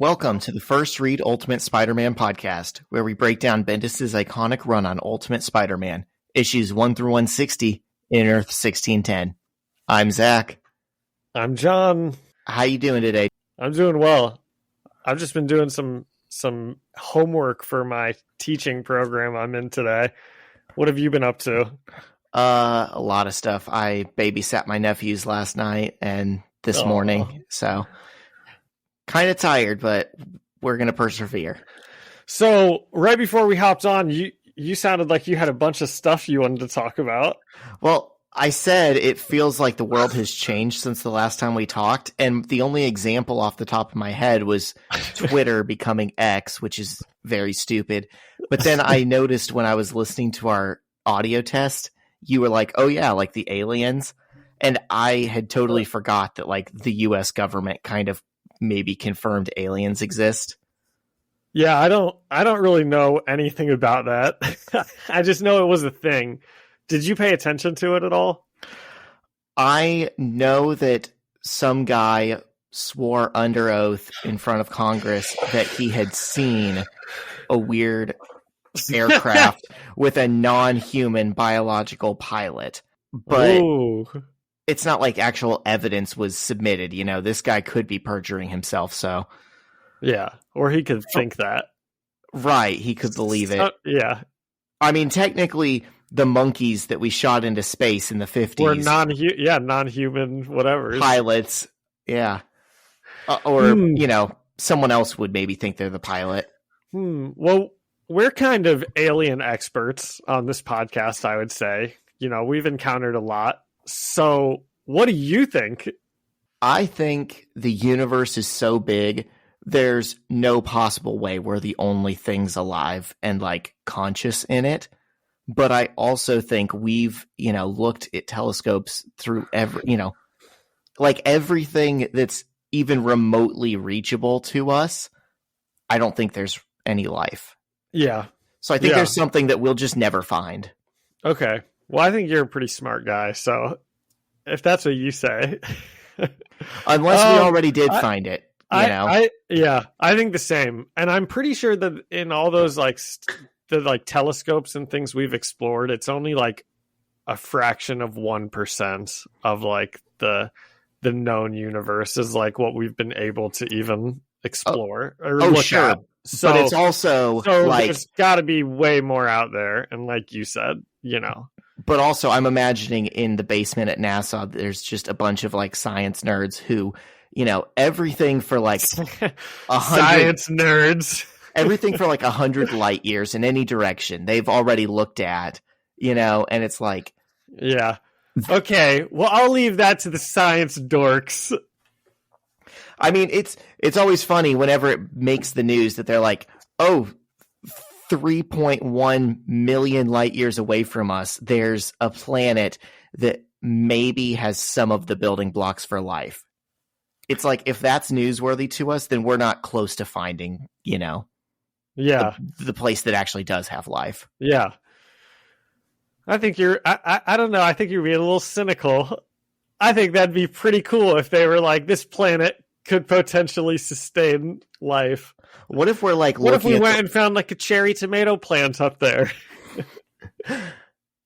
Welcome to the First Read Ultimate Spider-Man podcast, where we break down Bendis' iconic run on Ultimate Spider-Man, issues 1 through 160 in Earth 1610. I'm Zach. I'm John. How you doing today? I'm doing well. I've just been doing some homework for my teaching program I'm in today. What have you been up to? A lot of stuff. I babysat my nephews last night and this morning, so kind of tired, but we're going to persevere. So right before we hopped on, you sounded like you had a bunch of stuff you wanted to talk about. Well, I said it feels like the world has changed since the last time we talked, and the only example off the top of my head was Twitter becoming X, which is very stupid. But then I noticed when I was listening to our audio test, you were like, oh yeah, like the aliens. And I had totally forgot that like the US government kind of maybe confirmed aliens exist. Yeah, I don't really know anything about that. I just know it was a thing. Did you pay attention to it at all? I know that some guy swore under oath in front of Congress that he had seen a weird aircraft with a non-human biological pilot. But Ooh. It's not like actual evidence was submitted. You know, this guy could be perjuring himself, so. Yeah, or he could think that. Right, he could believe it. Yeah. I mean, technically, the monkeys that we shot into space in the 50s were non-human whatever. Pilots, yeah. You know, someone else would maybe think they're the pilot. Well, we're kind of alien experts on this podcast, I would say. You know, we've encountered a lot. So, what do you think? I think the universe is so big, there's no possible way we're the only things alive and, like, conscious in it. But I also think we've, you know, looked at telescopes through everything that's even remotely reachable to us. I don't think there's any life. Yeah. So I think there's something that we'll just never find. Okay. Well, I think you're a pretty smart guy, so if that's what you say. Unless we already did find it, you know? I think the same. And I'm pretty sure that in all those, like, the telescopes and things we've explored, it's only, like, a fraction of 1% of, like, the known universe is, like, what we've been able to even explore or look sure. at. So, but it's also, like... there's got to be way more out there, and like you said, you know... But also, I'm imagining in the basement at NASA, there's just a bunch of, like, science nerds who, you know, everything for, like, 100... Science nerds! Everything for, like, 100 light years in any direction, they've already looked at, you know, and it's like... Yeah. Okay, well, I'll leave that to the science dorks. I mean, it's always funny whenever it makes the news that they're like, oh... 3.1 million light years away from us, there's a planet that maybe has some of the building blocks for life. It's like, if that's newsworthy to us, then we're not close to finding, you know, the place that actually does have life. Yeah. I think I don't know. I think you're being a little cynical. I think that'd be pretty cool if they were like, this planet could potentially sustain life. What if we're like, what if we went and found like a cherry tomato plant up there?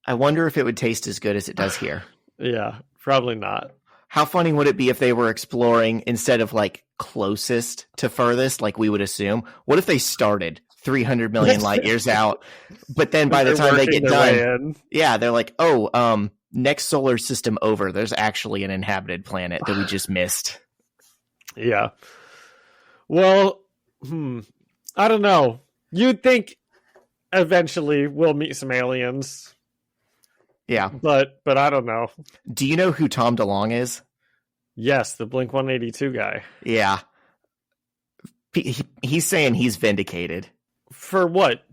I wonder if it would taste as good as it does here. Yeah, probably not. How funny would it be if they were exploring instead of like closest to furthest, like we would assume? What if they started 300 million light years out, but then by the time they get done, they're like, next solar system over, there's actually an inhabited planet that we just missed. Yeah. Well, I don't know. You'd think eventually we'll meet some aliens. Yeah. But I don't know. Do you know who Tom DeLonge is? Yes, the Blink-182 guy. Yeah. He's saying he's vindicated. For what?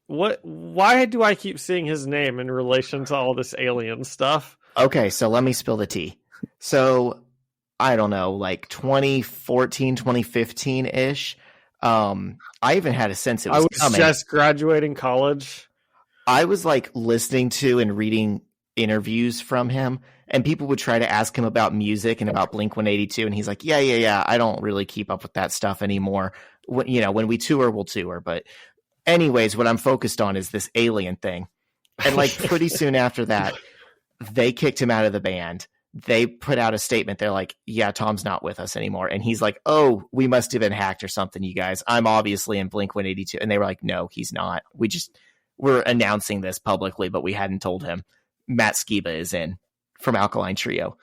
Why do I keep seeing his name in relation to all this alien stuff? Okay, so let me spill the tea. So, I don't know, like 2014, 2015-ish. I even had a sense it was coming. I was just graduating college. I was like listening to and reading interviews from him, and people would try to ask him about music and about Blink-182, and he's like, yeah, I don't really keep up with that stuff anymore. When we tour, we'll tour. But anyways, what I'm focused on is this Alien thing. And like pretty soon after that, they kicked him out of the band. They put out a statement. They're like, yeah, Tom's not with us anymore. And he's like, oh, we must have been hacked or something, you guys. I'm obviously in Blink-182. And they were like, no, he's not. We're announcing this publicly, but we hadn't told him. Matt Skiba is in from Alkaline Trio.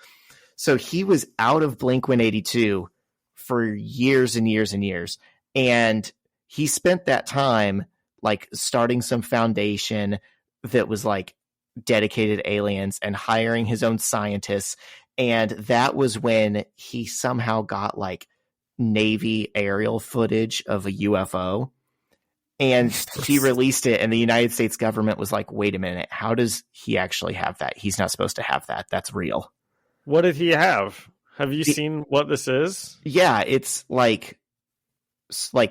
So he was out of Blink-182 for years and years and years. And he spent that time like starting some foundation that was like dedicated to aliens and hiring his own scientists. And that was when he somehow got like Navy aerial footage of a UFO. And he released it, and the United States government was like, wait a minute, how does he actually have that? He's not supposed to have that. That's real. What did he have? Have you seen what this is? Yeah, it's like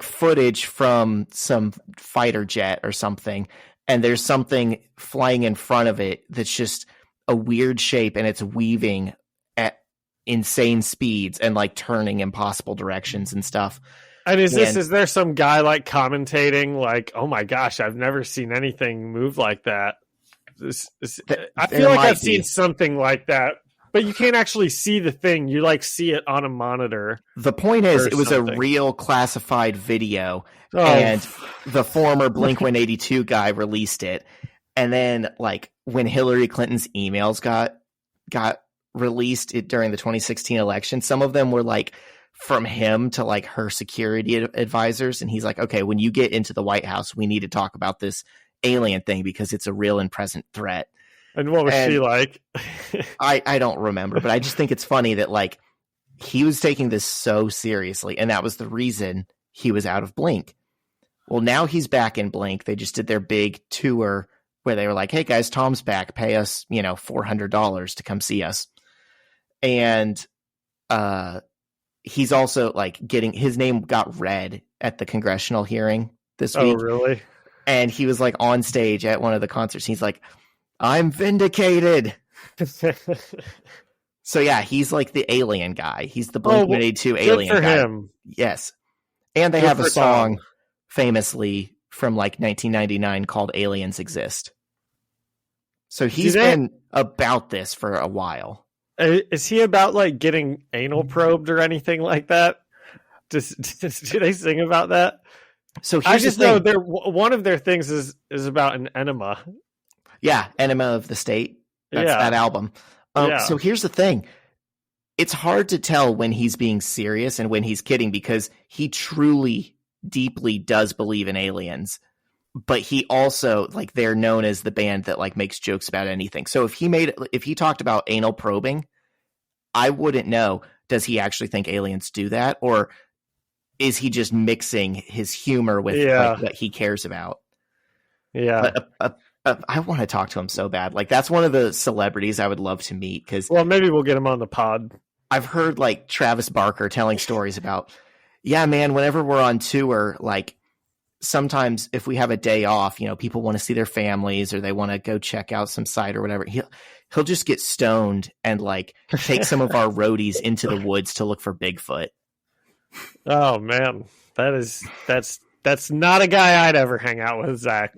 footage from some fighter jet or something, and there's something flying in front of it that's just a weird shape, and it's weaving at insane speeds and like turning impossible directions and stuff. And is there some guy like commentating like, oh my gosh, I've never seen anything move like that? I feel like I've seen something like that, but you can't actually see the thing. You like see it on a monitor. The point is, it was a real classified video, and the former Blink-182 guy released it. And then like when Hillary Clinton's emails got released during the 2016 election, some of them were like from him to like her security advisors. And he's like, okay, when you get into the White House, we need to talk about this alien thing because it's a real and present threat. And what was she like? I don't remember, but I just think it's funny that like he was taking this so seriously, and that was the reason he was out of Blink. Well, now he's back in Blink. They just did their big tour where they were like, hey guys, Tom's back. Pay us, $400 to come see us. And he's also like his name got read at the congressional hearing this week. Oh, really? And he was like on stage at one of the concerts. He's like, I'm vindicated. So yeah, he's like the alien guy. He's the Blink-182 alien guy. Him. Yes. And they have a song famously from like 1999 called Aliens Exist. So he's been about this for a while. Is he about like getting anal probed or anything like that? Do they sing about that? So I just know one of their things is about an enema. Yeah, Enema of the State. That's that album. So here's the thing. It's hard to tell when he's being serious and when he's kidding because he truly, deeply does believe in aliens. But he also, like, they're known as the band that, like, makes jokes about anything. So if he talked about anal probing, I wouldn't know, does he actually think aliens do that? Or is he just mixing his humor with like, what he cares about? Yeah. But I want to talk to him so bad. Like, that's one of the celebrities I would love to meet. Well, maybe we'll get him on the pod. I've heard, like, Travis Barker telling stories about, yeah, man, whenever we're on tour, like, sometimes if we have a day off, people want to see their families or they want to go check out some site or whatever. He'll just get stoned and like take some of our roadies into the woods to look for Bigfoot. Oh man, that's not a guy I'd ever hang out with, Zach,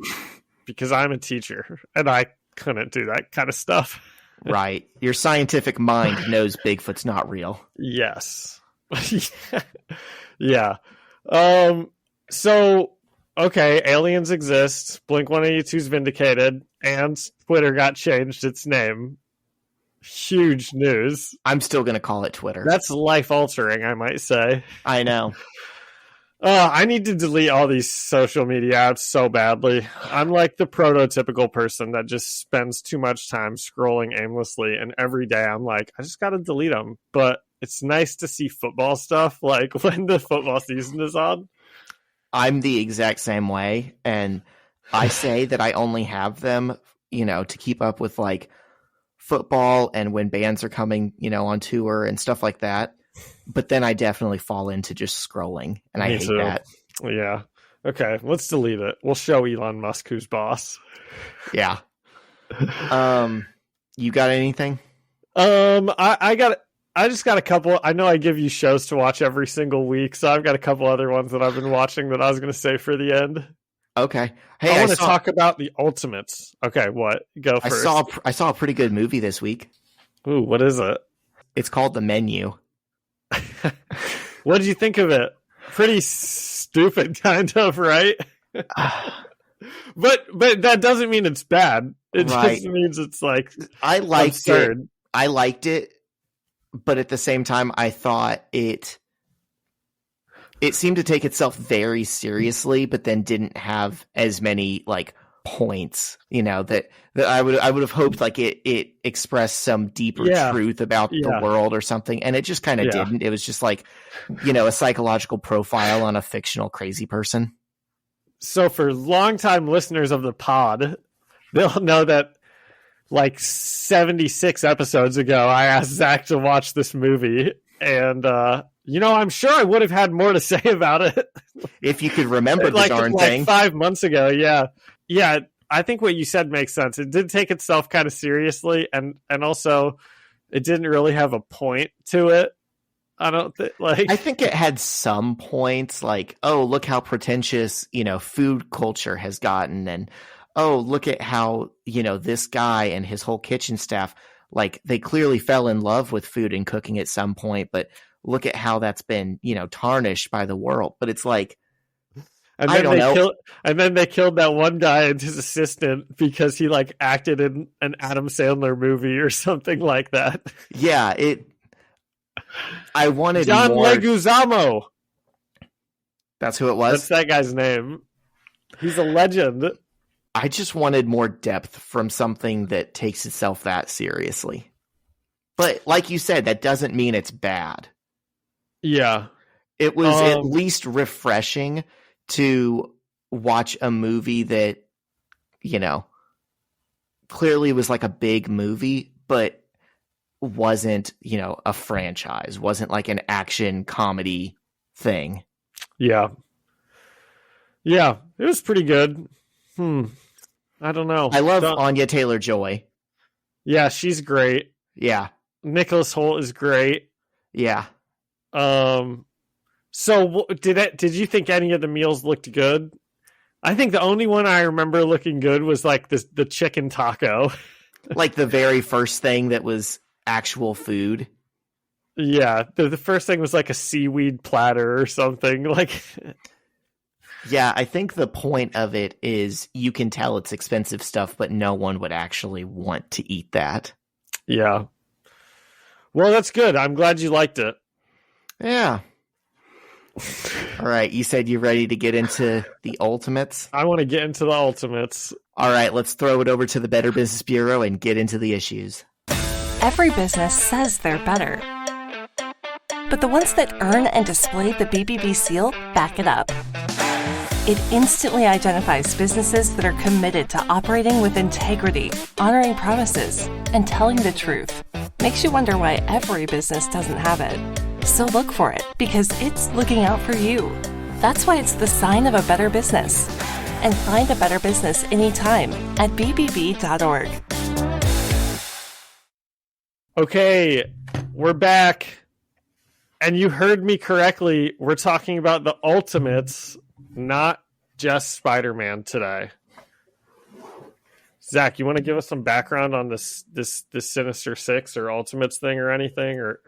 because I'm a teacher and I couldn't do that kind of stuff. Right. Your scientific mind knows Bigfoot's not real. Yes. Yeah. So, okay, aliens exist. Blink-182's vindicated, and Twitter got changed its name. Huge news. I'm still going to call it Twitter. That's life-altering, I might say. I know. I need to delete all these social media apps so badly. I'm like the prototypical person that just spends too much time scrolling aimlessly, and every day I'm like, I just got to delete them. But it's nice to see football stuff, like when the football season is on. I'm the exact same way, and I say that I only have them, to keep up with like football and when bands are coming, on tour and stuff like that. But then I definitely fall into just scrolling, and I hate that. Yeah. Okay, let's delete it. We'll show Elon Musk who's boss. Yeah. You got anything? I just got a couple. I know I give you shows to watch every single week, so I've got a couple other ones that I've been watching that I was going to say for the end. Okay. Hey, I want to talk about the Ultimates. Okay, what? Go first. I saw a pretty good movie this week. Ooh, what is it? It's called The Menu. What did you think of it? Pretty stupid, kind of, right? but that doesn't mean it's bad. It just means it's like I liked absurd. it. I liked it, but at the same time, I thought it seemed to take itself very seriously, but then didn't have as many like points, that I would have hoped like it expressed some deeper truth about the world or something, and it just kind of didn't. It was just like, a psychological profile on a fictional crazy person. So for longtime listeners of the pod, they'll know that like 76 episodes ago, I asked Zach to watch this movie, and I'm sure I would have had more to say about it if you could remember the darn thing. 5 months ago. Yeah. I think what you said makes sense. It did take itself kind of seriously, and also it didn't really have a point to it. I think it had some points, like, oh, look how pretentious, food culture has gotten, and oh, look at how, this guy and his whole kitchen staff, like, they clearly fell in love with food and cooking at some point, but look at how that's been, tarnished by the world. But it's like, and then they killed that one guy and his assistant because he like acted in an Adam Sandler movie or something like that. Yeah, I wanted John more. Leguizamo. That's who it was? That's that guy's name. He's a legend. I just wanted more depth from something that takes itself that seriously. But like you said, that doesn't mean it's bad. Yeah. It was at least refreshing to watch a movie that, clearly was like a big movie, but wasn't, a franchise, wasn't like an action comedy thing. Yeah. Yeah, it was pretty good. I don't know. I love Anya Taylor-Joy. Yeah, she's great. Yeah. Nicholas Hoult is great. Yeah. So did you think any of the meals looked good? I think the only one I remember looking good was like the chicken taco. Like the very first thing that was actual food. Yeah, the first thing was like a seaweed platter or something. Like, yeah, I think the point of it is you can tell it's expensive stuff, but no one would actually want to eat that. Yeah. Well, that's good. I'm glad you liked it. Yeah. All right, you said you're ready to get into the Ultimates? I want to get into the Ultimates. All right, let's throw it over to the Better Business Bureau and get into the issues. Every business says they're better, but the ones that earn and display the BBB seal back it up. It instantly identifies businesses that are committed to operating with integrity, honoring promises, and telling the truth. Makes you wonder why every business doesn't have it. So look for it, because it's looking out for you. That's why it's the sign of a better business. And find a better business anytime at bbb.org. Okay, we're back. And you heard me correctly. We're talking about the Ultimates, not just Spider-Man today. Zach, you want to give us some background on this Sinister Six or Ultimates thing or anything, or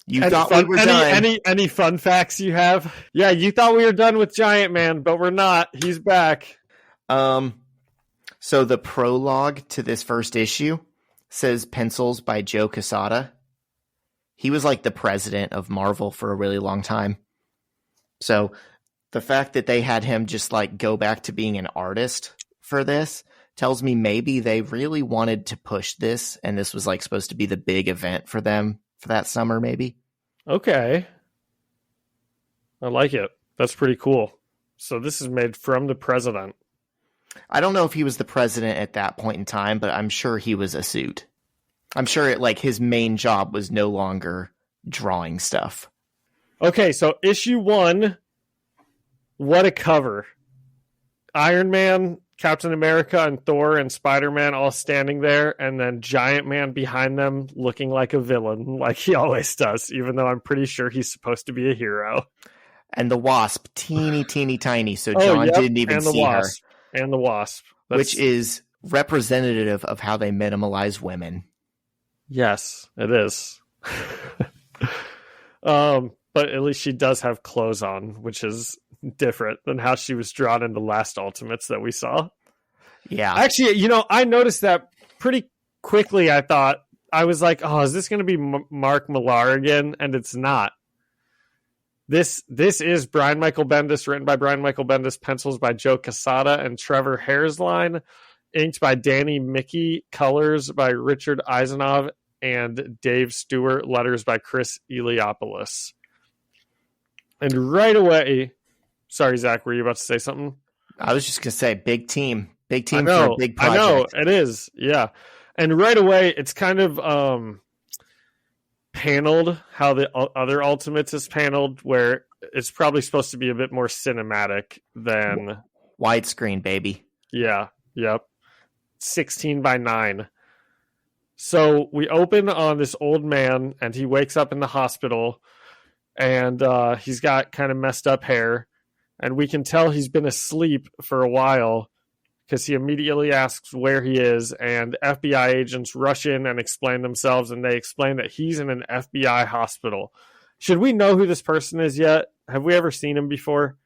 You thought we were done. Any fun facts you have? Yeah, you thought we were done with Giant Man, but we're not. He's back. So the prologue to this first issue says pencils by Joe Quesada. He was like the president of Marvel for a really long time. So the fact that they had him just like go back to being an artist for this tells me maybe they really wanted to push this, and this was like supposed to be the big event for them for that summer, maybe. Okay. I like it. That's pretty cool. So this is made from the president. I don't know if he was the president at that point in time, but I'm sure he was a suit. I'm sure his main job was no longer drawing stuff. Okay, so issue 1, what a cover. Iron Man Captain America and Thor and Spider-Man all standing there, and then Giant Man behind them looking like a villain, like he always does, even though I'm pretty sure he's supposed to be a hero. And the Wasp, teeny, teeny, tiny, so John didn't even see Wasp. And the Wasp. Which is representative of how they minimalize women. Yes, it is. But at least she does have clothes on, which is different than how she was drawn in the last Ultimates that we saw. Yeah. Actually, I noticed that pretty quickly. I was like, oh, is this going to be Mark Millar again? And it's not. This is Brian Michael Bendis, written by Brian Michael Bendis, pencils by Joe Quesada and Trevor Hairsline, inked by Danny Mickey, colors by Richard Eisenov and Dave Stewart, letters by Chris Eliopoulos. And right away, sorry, Zach, were you about to say something? I was just going to say, big team for a big project. I know, it is, yeah. And right away, it's kind of paneled how the other Ultimates is paneled, where it's probably supposed to be a bit more cinematic than... Widescreen, baby. Yeah, yep. 16:9. So we open on this old man, and he wakes up in the hospital, and he's got kind of messed up hair, and we can tell he's been asleep for a while because he immediately asks where he is, and FBI agents rush in and explain themselves, and they explain that he's in an FBI hospital. Should we know who this person is yet? Have we ever seen him before?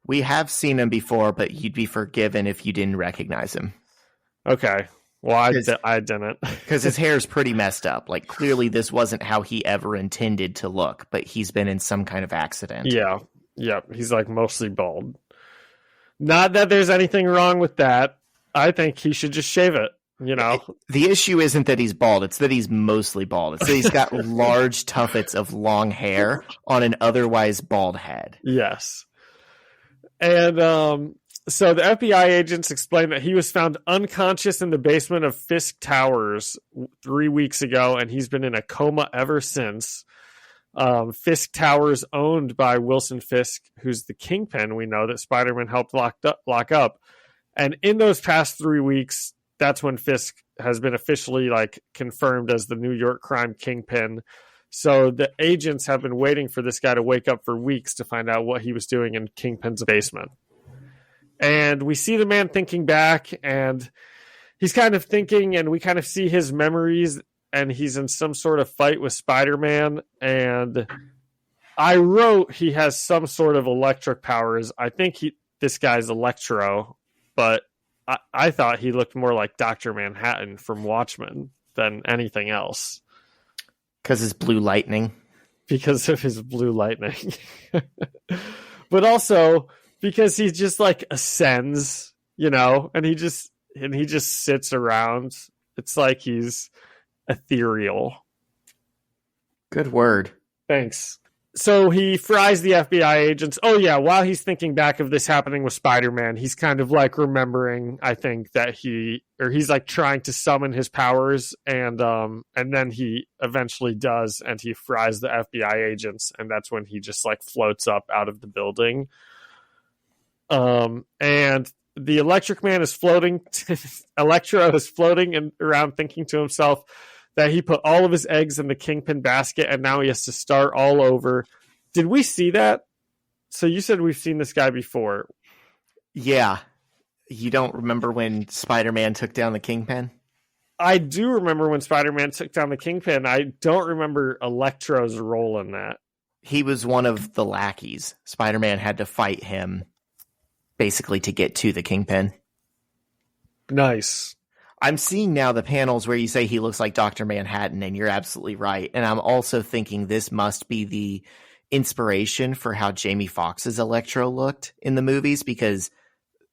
We have seen him before, but you'd be forgiven if you didn't recognize him. Okay. Well, I didn't. Because his hair is pretty messed up. Like, clearly this wasn't how he ever intended to look, but he's been in some kind of accident. Yeah. Yep. He's like mostly bald. Not that there's anything wrong with that. I think he should just shave it, The issue isn't that he's bald. It's that he's mostly bald. It's that he's got large tuffets of long hair on an otherwise bald head. Yes. And so the FBI agents explained that he was found unconscious in the basement of Fisk Towers 3 weeks ago, and he's been in a coma ever since. Fisk Towers, owned by Wilson Fisk, who's the kingpin we know that Spider-Man helped lock up. And in those past 3 weeks, that's when Fisk has been officially confirmed as the New York crime kingpin. So the agents have been waiting for this guy to wake up for weeks to find out what he was doing in Kingpin's basement. And we see the man thinking back, and he's kind of thinking, and we kind of see his memories, and he's in some sort of fight with Spider-Man. And I wrote he has some sort of electric powers. I think this guy's Electro, but I thought he looked more like Dr. Manhattan from Watchmen than anything else. Because his blue lightning. Because of his blue lightning. But also because he just ascends, and he just sits around. It's like he's ethereal. Good word. Thanks. So he fries the FBI agents. Oh yeah, while he's thinking back of this happening with Spider-Man, he's kind of remembering, I think, that he's trying to summon his powers, and then he eventually does, and he fries the FBI agents, and that's when he just floats up out of the building. And the Electric Man is floating. Electro is floating around, thinking to himself that he put all of his eggs in the Kingpin basket, and now he has to start all over. Did we see that? So you said we've seen this guy before. Yeah. You don't remember when Spider-Man took down the Kingpin? I do remember when Spider-Man took down the Kingpin. I don't remember Electro's role in that. He was one of the lackeys. Spider-Man had to fight him basically to get to the Kingpin. Nice. I'm seeing now the panels where you say he looks like Dr. Manhattan, and you're absolutely right. And I'm also thinking this must be the inspiration for how Jamie Foxx's Electro looked in the movies, because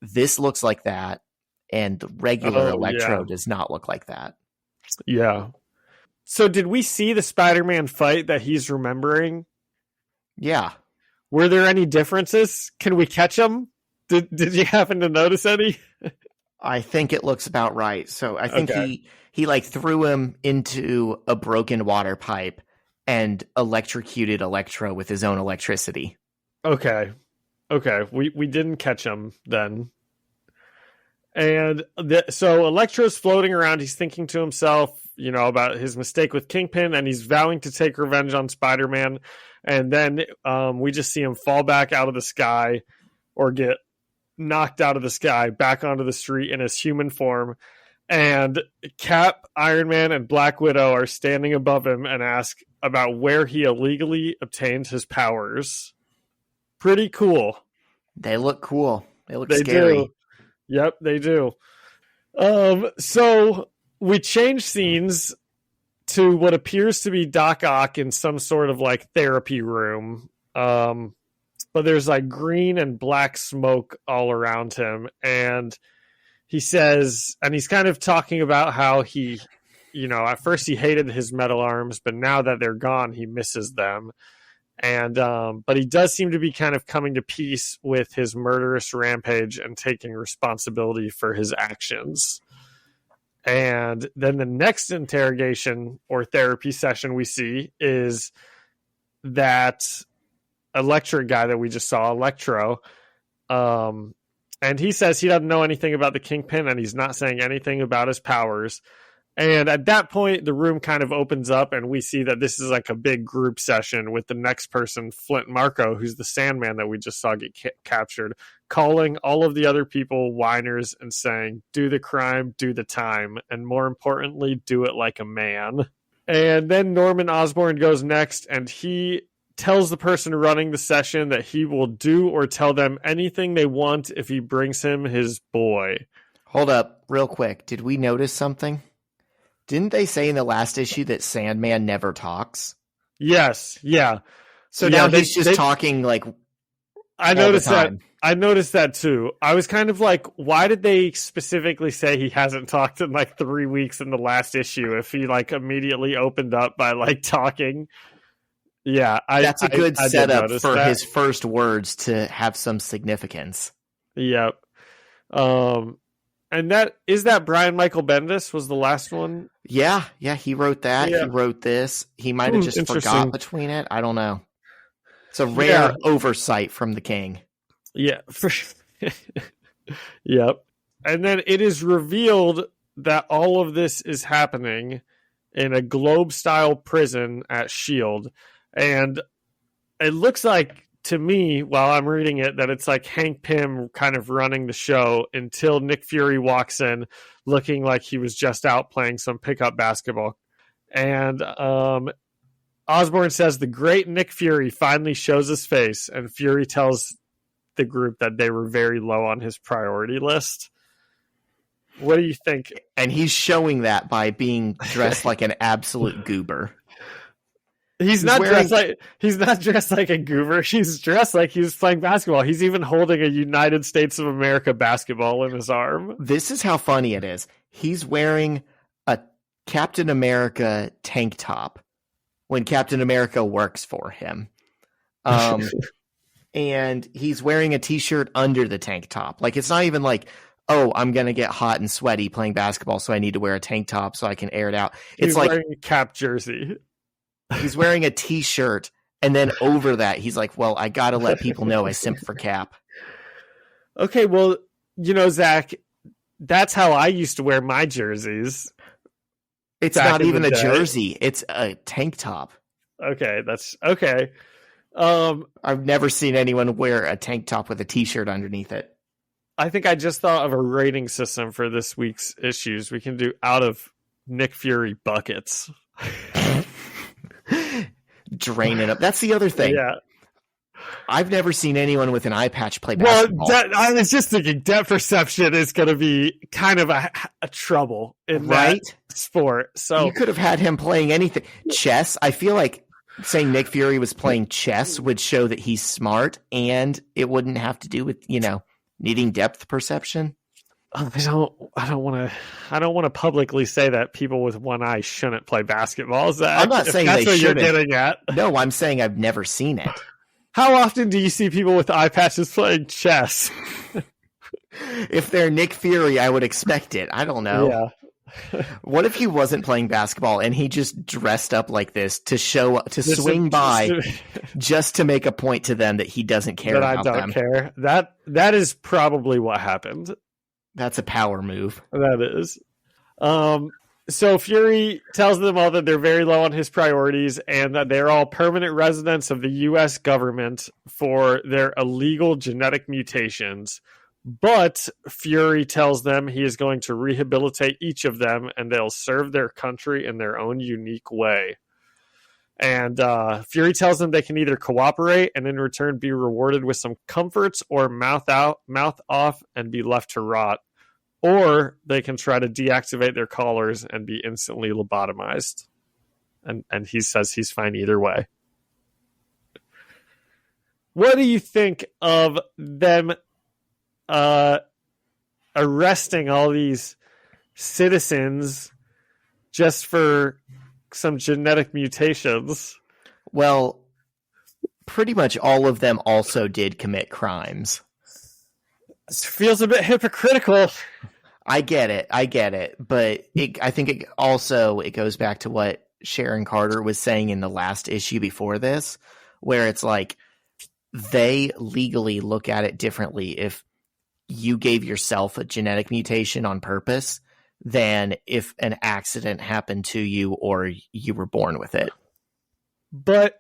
this looks like that, and the regular Electro does not look like that. Yeah. So did we see the Spider-Man fight that he's remembering? Yeah. Were there any differences? Can we catch them? Did you happen to notice any? I think it looks about right. So I think he threw him into a broken water pipe and electrocuted Electro with his own electricity. Okay. We didn't catch him then. And so Electro's floating around. He's thinking to himself, about his mistake with Kingpin, and he's vowing to take revenge on Spider-Man. And then we just see him fall back out of the sky, or get knocked out of the sky back onto the street in his human form. And Cap, Iron Man, and Black Widow are standing above him and ask about where he illegally obtained his powers. Pretty cool. They look cool. They look They scary. do. Yep, they do. So we change scenes to what appears to be Doc Ock in some sort of like therapy room. But there's like green and black smoke all around him. And he says, and he's kind of talking about how he, at first he hated his metal arms, but now that they're gone, he misses them. And, but he does seem to be kind of coming to peace with his murderous rampage and taking responsibility for his actions. And then the next interrogation or therapy session we see is that electric guy that we just saw, Electro. And he says he doesn't know anything about the Kingpin, and he's not saying anything about his powers. And at that point, the room kind of opens up, and we see that this is like a big group session with the next person, Flint Marko, who's the Sandman that we just saw get captured, calling all of the other people whiners and saying, do the crime, do the time, and more importantly, do it like a man. And then Norman Osborn goes next, and he tells the person running the session that he will do or tell them anything they want if he brings him his boy. Hold up, real quick. Did we notice something? Didn't they say in the last issue that Sandman never talks? Yes, yeah. So now he's just talking like I noticed that. I noticed that too. I was kind of like, why did they specifically say he hasn't talked in like 3 weeks in the last issue if he like immediately opened up by like talking? Yeah, that's a good setup for that. His first words to have some significance. Yep. And that Brian Michael Bendis was the last one? Yeah, he wrote that. Yeah. He wrote this. He might have just forgot between it. I don't know. It's a rare oversight from the king. Yeah. Yep. And then it is revealed that all of this is happening in a globe-style prison at S.H.I.E.L.D. And it looks like, to me, while I'm reading it, that it's like Hank Pym kind of running the show until Nick Fury walks in looking like he was just out playing some pickup basketball. And Osborn says the great Nick Fury finally shows his face, and Fury tells the group that they were very low on his priority list. What do you think? And he's showing that by being dressed like an absolute goober. He's not dressed like a goober. He's dressed like he's playing basketball. He's even holding a United States of America basketball in his arm. This is how funny it is. He's wearing a Captain America tank top when Captain America works for him. And he's wearing a t-shirt under the tank top. Like, it's not even like, oh, I'm going to get hot and sweaty playing basketball, so I need to wear a tank top so I can air it out. It's like wearing a Cap jersey. He's wearing a t-shirt, and then over that, he's like, well, I got to let people know I simp for Cap. Okay, well, Zach, that's how I used to wear my jerseys. It's not even a jersey. It's a tank top. Okay, that's okay. I've never seen anyone wear a tank top with a t-shirt underneath it. I think I just thought of a rating system for this week's issues. We can do out of Nick Fury buckets. Drain it up. That's the other thing. Yeah. I've never seen anyone with an eye patch play basketball. Well, I was just thinking depth perception is going to be kind of a trouble in that sport. So you could have had him playing anything. Chess. I feel like saying Nick Fury was playing chess would show that he's smart, and it wouldn't have to do with, needing depth perception. I don't want to publicly say that people with one eye shouldn't play basketball. I'm not saying that's they what shouldn't. You're getting at. No, I'm saying I've never seen it. How often do you see people with eye patches playing chess? If they're Nick Fury, I would expect it. I don't know. Yeah. What if he wasn't playing basketball and he just dressed up like this to swing by just to make a point to them that he doesn't care about them? That I don't care. That is probably what happened. That's a power move. That is. So Fury tells them all that they're very low on his priorities and that they're all permanent residents of the U.S. government for their illegal genetic mutations. But Fury tells them he is going to rehabilitate each of them and they'll serve their country in their own unique way. And Fury tells them they can either cooperate and in return be rewarded with some comforts, or mouth off and be left to rot. Or they can try to deactivate their collars and be instantly lobotomized. And he says he's fine either way. What do you think of them arresting all these citizens just for some genetic mutations? Well, pretty much all of them also did commit crimes. It feels a bit hypocritical. I get it, but I think it goes back to what Sharon Carter was saying in the last issue before this, where it's like they legally look at it differently if you gave yourself a genetic mutation on purpose than if an accident happened to you or you were born with it. But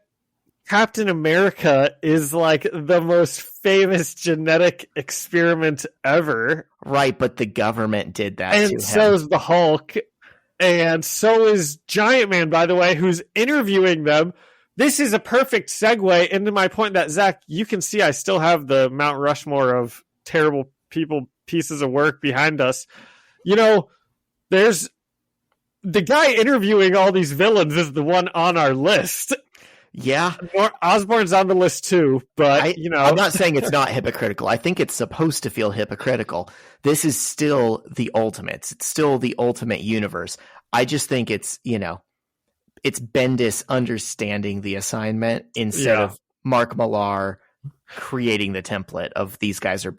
Captain America is like the most famous genetic experiment ever. Right, but the government did that to him. And so is the Hulk. And so is Giant Man, by the way, who's interviewing them. This is a perfect segue into my point that, Zach, you can see I still have the Mount Rushmore of terrible pieces of work behind us. You know, there's the guy interviewing all these villains is the one on our list. Yeah. Osborn's on the list too, but I'm not saying it's not hypocritical. I think it's supposed to feel hypocritical. This is still the Ultimates. It's still the Ultimate Universe. I just think it's Bendis understanding the assignment instead of Mark Millar creating the template of these guys are,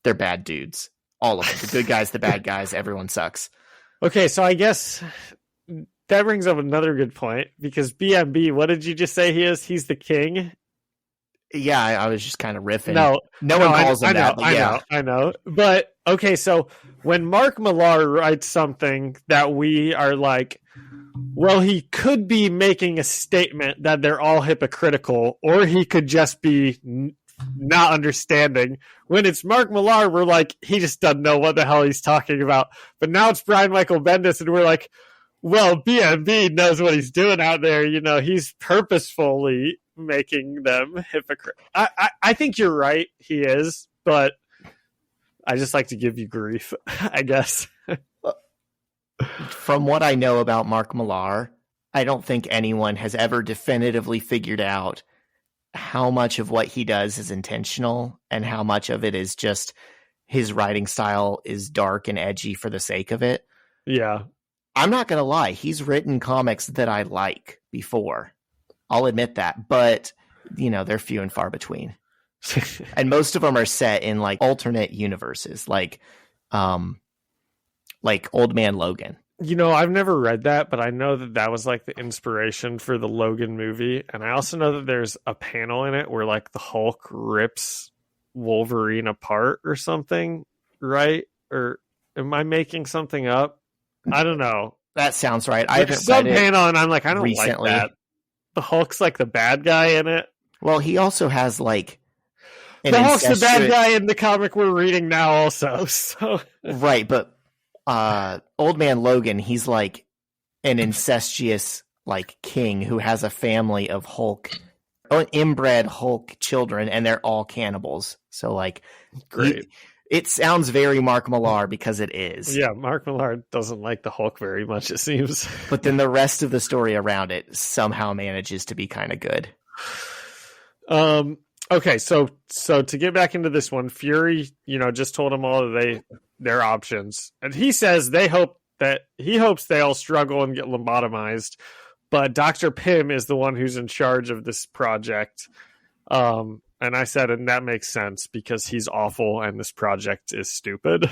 they're bad dudes. All of them. The good guys, the bad guys, everyone sucks. Okay, so I guess that brings up another good point, because BMB, what did you just say he is? He's the king? Yeah, I was just kind of riffing. No one calls him that. I know. But, okay, so when Mark Millar writes something that we are like, well, he could be making a statement that they're all hypocritical, or he could just be not understanding. When it's Mark Millar, we're like, he just doesn't know what the hell he's talking about. But now it's Brian Michael Bendis, and we're like, well, BMB knows what he's doing out there. He's purposefully making them hypocrite. I think you're right, he is, but I just like to give you grief, I guess. From what I know about Mark Millar, I don't think anyone has ever definitively figured out how much of what he does is intentional and how much of it is just his writing style is dark and edgy for the sake of it. Yeah. I'm not going to lie. He's written comics that I like before. I'll admit that. But, they're few and far between. And most of them are set in like alternate universes, like Old Man Logan. I've never read that, but I know that was like the inspiration for the Logan movie. And I also know that there's a panel in it where like the Hulk rips Wolverine apart or something, right? Or am I making something up? I don't know. That sounds right. I haven't some read it panel, and I'm like, I don't recently. like that. The Hulk's like the bad guy in it. Well, he also has like the Hulk's the bad guy in the comic we're reading now, also. So right, but Old Man Logan, he's like an incestuous like king who has a family of inbred Hulk children, and they're all cannibals. So like, great. It sounds very Mark Millar because it is. Yeah, Mark Millar doesn't like the Hulk very much, it seems. But then the rest of the story around it somehow manages to be kind of good. Okay, so to get back into this one, Fury, just told them all their options. And he says he hopes they all struggle and get lobotomized. But Dr. Pym is the one who's in charge of this project. And I said, and that makes sense because he's awful and this project is stupid.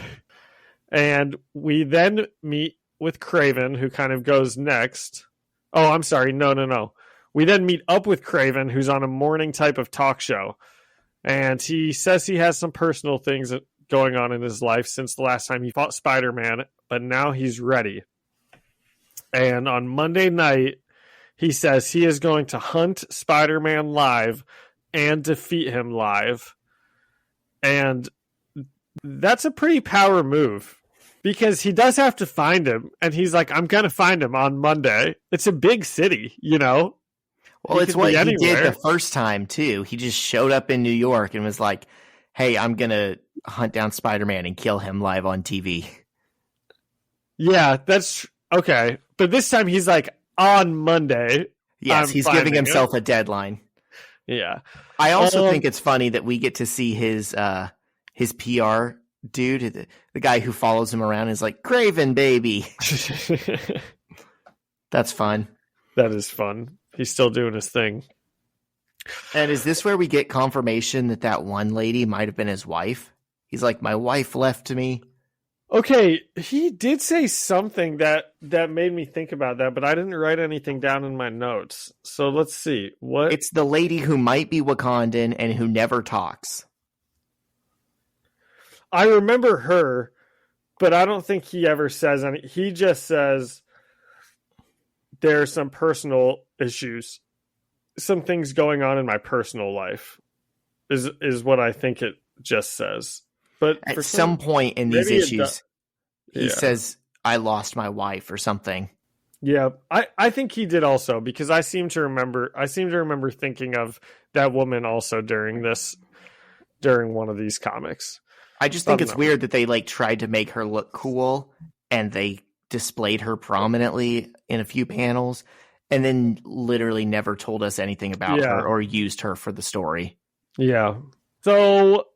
And we then meet with Kraven, who kind of goes next. Oh, I'm sorry. No. We then meet up with Kraven, who's on a morning type of talk show. And he says he has some personal things going on in his life since the last time he fought Spider-Man, but now he's ready. And on Monday night, he says he is going to hunt Spider-Man live and defeat him live. And that's a pretty power move because he does have to find him. And he's like, I'm going to find him on Monday. It's a big city, you know? Well, it's what he did the first time, too. He just showed up in New York and was like, hey, I'm going to hunt down Spider-Man and kill him live on TV. Yeah, that's okay. But this time he's like, on Monday. Yes, he's giving himself a deadline. Yeah. I also think it's funny that we get to see his PR dude, the guy who follows him around, is like, Kraven, baby. That's fun. That is fun. He's still doing his thing. And is this where we get confirmation that one lady might have been his wife? He's like, my wife left me. Okay, he did say something that made me think about that, but I didn't write anything down in my notes. So let's see. What? It's the lady who might be Wakandan and who never talks. I remember her, but I don't think he ever says any. He just says there are some personal issues, some things going on in my personal life, is what I think it just says. But at some point in these issues, he says, I lost my wife or something. Yeah, I think he did also, because I seem to remember thinking of that woman also during one of these comics. I just think it's weird that they like tried to make her look cool and they displayed her prominently in a few panels and then literally never told us anything about her or used her for the story. Yeah. So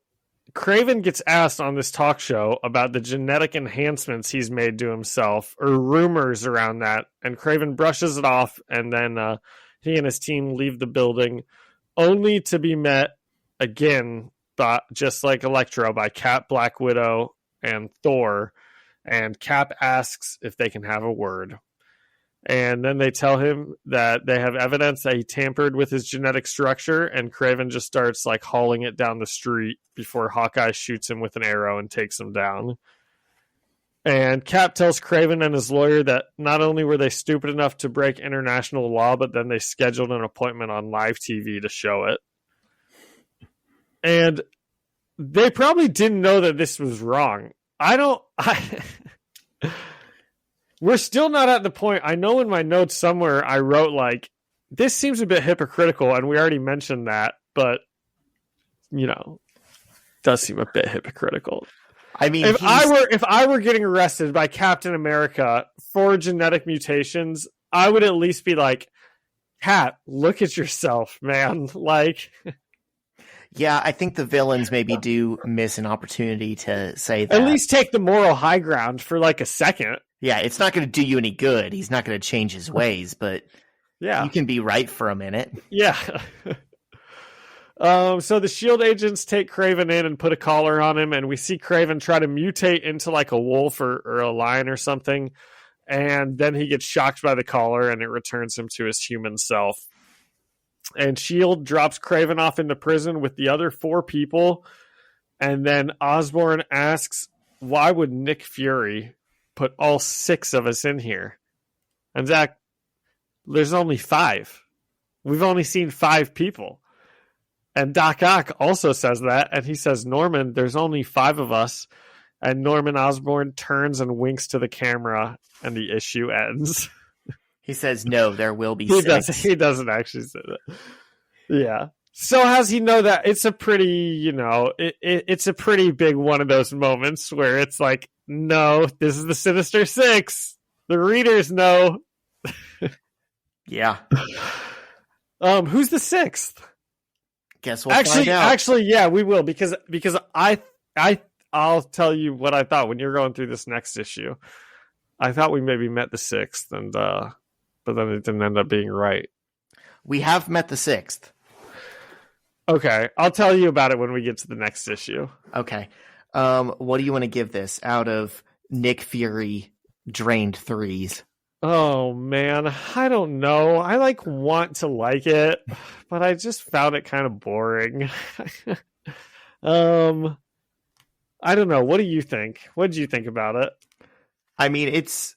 Kraven gets asked on this talk show about the genetic enhancements he's made to himself, or rumors around that, and Kraven brushes it off, and then he and his team leave the building, only to be met again, just like Electro, by Cap, Black Widow, and Thor, and Cap asks if they can have a word. And then they tell him that they have evidence that he tampered with his genetic structure, and Kraven just starts like hauling it down the street before Hawkeye shoots him with an arrow and takes him down. And Cap tells Kraven and his lawyer that not only were they stupid enough to break international law, but then they scheduled an appointment on live TV to show it. And they probably didn't know that this was wrong. We're still not at the point. I know in my notes somewhere I wrote like, this seems a bit hypocritical, and we already mentioned that, but does seem a bit hypocritical. I mean, if I were getting arrested by Captain America for genetic mutations, I would at least be like, Cap, look at yourself, man. Like, yeah, I think the villains maybe do miss an opportunity to say that. At least take the moral high ground for like a second. Yeah, it's not going to do you any good. He's not going to change his ways, but yeah, you can be right for a minute. Yeah. So the S.H.I.E.L.D. agents take Kraven in and put a collar on him, and we see Kraven try to mutate into like a wolf or a lion or something, and then he gets shocked by the collar, and it returns him to his human self. And S.H.I.E.L.D. drops Kraven off into prison with the other 4 people, and then Osborn asks, why would Nick Fury put all 6 of us in here? And Zach, there's only 5. We've only seen 5 people. And Doc Ock also says that, and he says, Norman, there's only 5 of us. And Norman Osborn turns and winks to the camera, and the issue ends. He says, no, there will be 6. He doesn't actually say that. Yeah. So how's he know that? It's a pretty, it's a pretty big one of those moments where it's like, no, this is the Sinister Six. The readers know. Yeah. Who's the 6th? Guess we'll find out. Actually, yeah, we will, because I'll tell you what I thought when you're going through this next issue. I thought we maybe met the 6th, and but then it didn't end up being right. We have met the 6th. Okay, I'll tell you about it when we get to the next issue. Okay. What do you want to give this out of Nick Fury drained 3s? Oh man, I don't know. I want to like it, but I just found it kind of boring. I I don't know. What do you think? What did you think about it? I mean, it's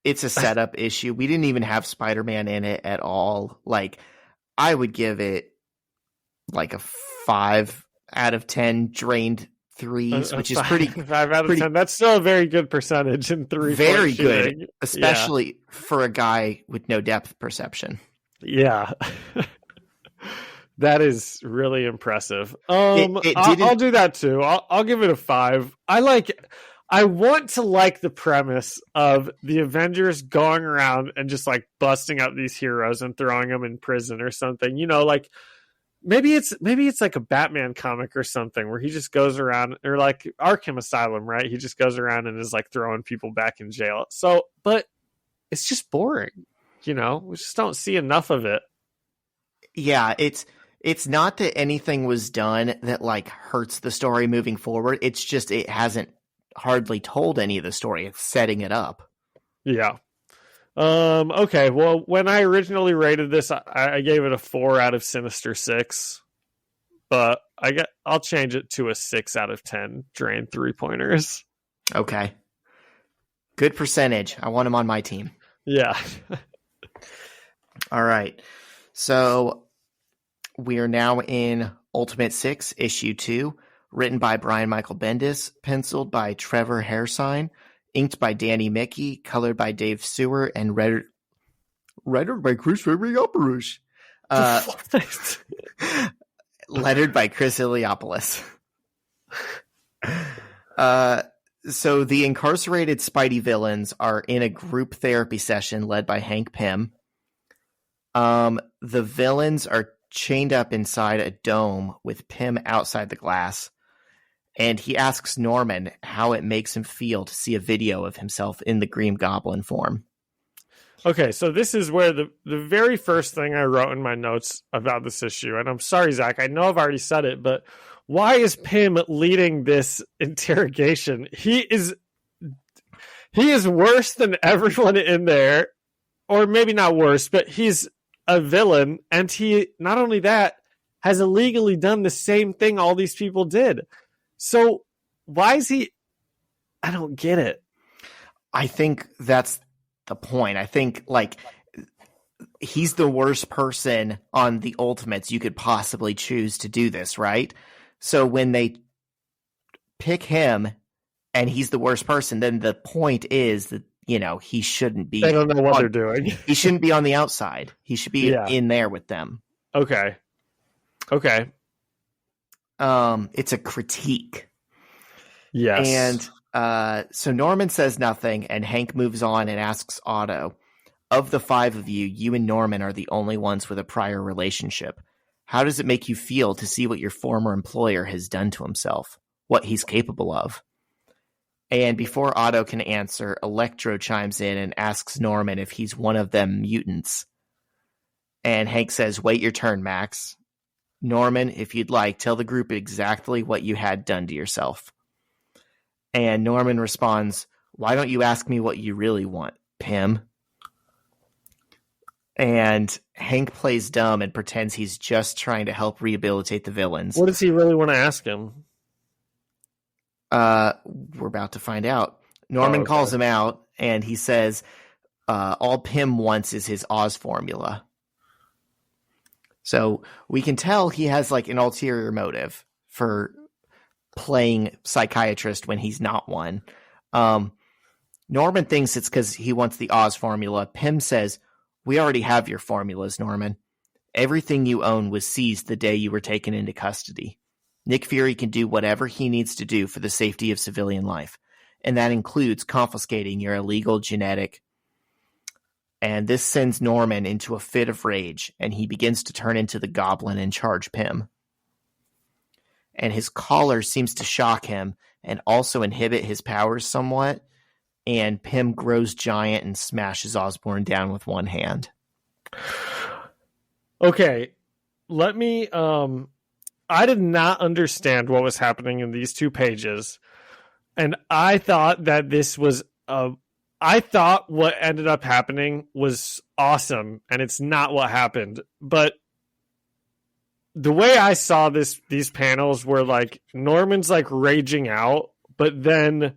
a setup issue. We didn't even have Spider-Man in it at all. Like, I would give it like a 5 out of 10 drained threes, which is pretty 5 out of 10. That's still a very good percentage in 3. Very good, especially for a guy with no depth perception. Yeah. That is really impressive. I'll do that too. I'll give it a 5. I want to like the premise of the Avengers going around and just like busting up these heroes and throwing them in prison or something. You know, like maybe it's like a Batman comic or something where he just goes around, or like Arkham Asylum, right? He just goes around and is like throwing people back in jail. So, but it's just boring. You know, we just don't see enough of it. Yeah, it's not that anything was done that like hurts the story moving forward. It's just it hasn't hardly told any of the story. It's setting it up. Yeah. Okay. Well, when I originally rated this, I gave it a 4 out of Sinister Six, but I'll change it to a 6 out of 10 drained 3-pointers. Okay. Good percentage. I want him on my team. Yeah. All right. So we are now in Ultimate 6, Issue 2, written by Brian Michael Bendis, penciled by Trevor Hairsine, inked by Danny Mickey, colored by Dave Seward, and rendered by Chris Iliopoulos. Lettered by Chris Iliopoulos. So the incarcerated Spidey villains are in a group therapy session led by Hank Pym. The villains are chained up inside a dome with Pym outside the glass. And he asks Norman how it makes him feel to see a video of himself in the Green Goblin form. Okay, so this is where the very first thing I wrote in my notes about this issue, and I'm sorry, Zach, I know I've already said it, but why is Pym leading this interrogation? He is worse than everyone in there, or maybe not worse, but he's a villain, and he, not only that, has illegally done the same thing all these people did. So why is he? I don't get it. I think that's the point. I think like he's the worst person on the Ultimates you could possibly choose to do this, right? So when they pick him and he's the worst person, then the point is that, you know, he shouldn't be. They don't know what they're doing. He shouldn't be on the outside. He should be in there with them. Okay. It's a critique. Yes. And so Norman says nothing, and Hank moves on and asks Otto, of the 5 of you, you and Norman are the only ones with a prior relationship. How does it make you feel to see what your former employer has done to himself? What he's capable of? And before Otto can answer, Electro chimes in and asks Norman if he's one of them mutants. And Hank says, wait your turn, Max. Norman, if you'd like, tell the group exactly what you had done to yourself. And Norman responds, why don't you ask me what you really want, Pym? And Hank plays dumb and pretends he's just trying to help rehabilitate the villains. What does he really want to ask him? We're about to find out. Norman calls him out, and he says all Pym wants is his Oz formula. So we can tell he has like an ulterior motive for playing psychiatrist when he's not one. Norman thinks it's because he wants the Oz formula. Pym says, we already have your formulas, Norman. Everything you own was seized the day you were taken into custody. Nick Fury can do whatever he needs to do for the safety of civilian life, and that includes confiscating your illegal genetic. And this sends Norman into a fit of rage, and he begins to turn into the Goblin and charge Pym. And his collar seems to shock him and also inhibit his powers somewhat, and Pym grows giant and smashes Osborn down with one hand. Okay, let me... I did not understand what was happening in these 2 pages, and I thought that this was... I thought what ended up happening was awesome, and it's not what happened. But the way I saw these panels were like Norman's like raging out, but then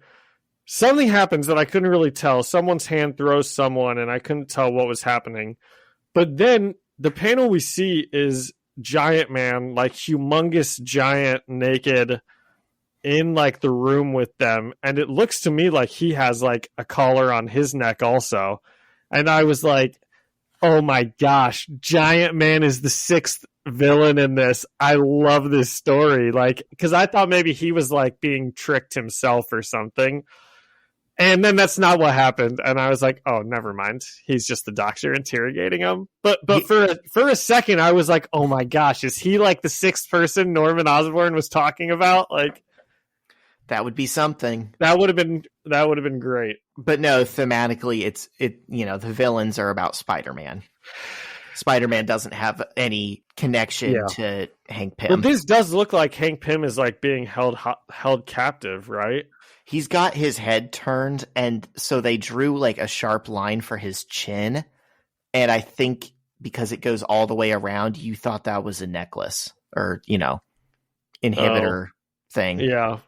something happens that I couldn't really tell. Someone's hand throws someone, and I couldn't tell what was happening. But then the panel we see is Giant Man, like humongous giant naked in like the room with them. And it looks to me like he has like a collar on his neck also. And I was like, oh my gosh, Giant Man is the 6th villain in this. I love this story. Like, because I thought maybe he was like being tricked himself or something. And then that's not what happened. And I was like, oh, never mind. He's just the doctor interrogating him. But for a second, I was like, oh my gosh, is he like the 6th person Norman Osborn was talking about? Like, that would be something. That would have been great. But no, thematically, the villains are about Spider-Man. Spider-Man doesn't have any connection to Hank Pym. But this does look like Hank Pym is like being held captive, right? He's got his head turned, and so they drew like a sharp line for his chin. And I think because it goes all the way around, you thought that was a necklace or, inhibitor thing. Yeah.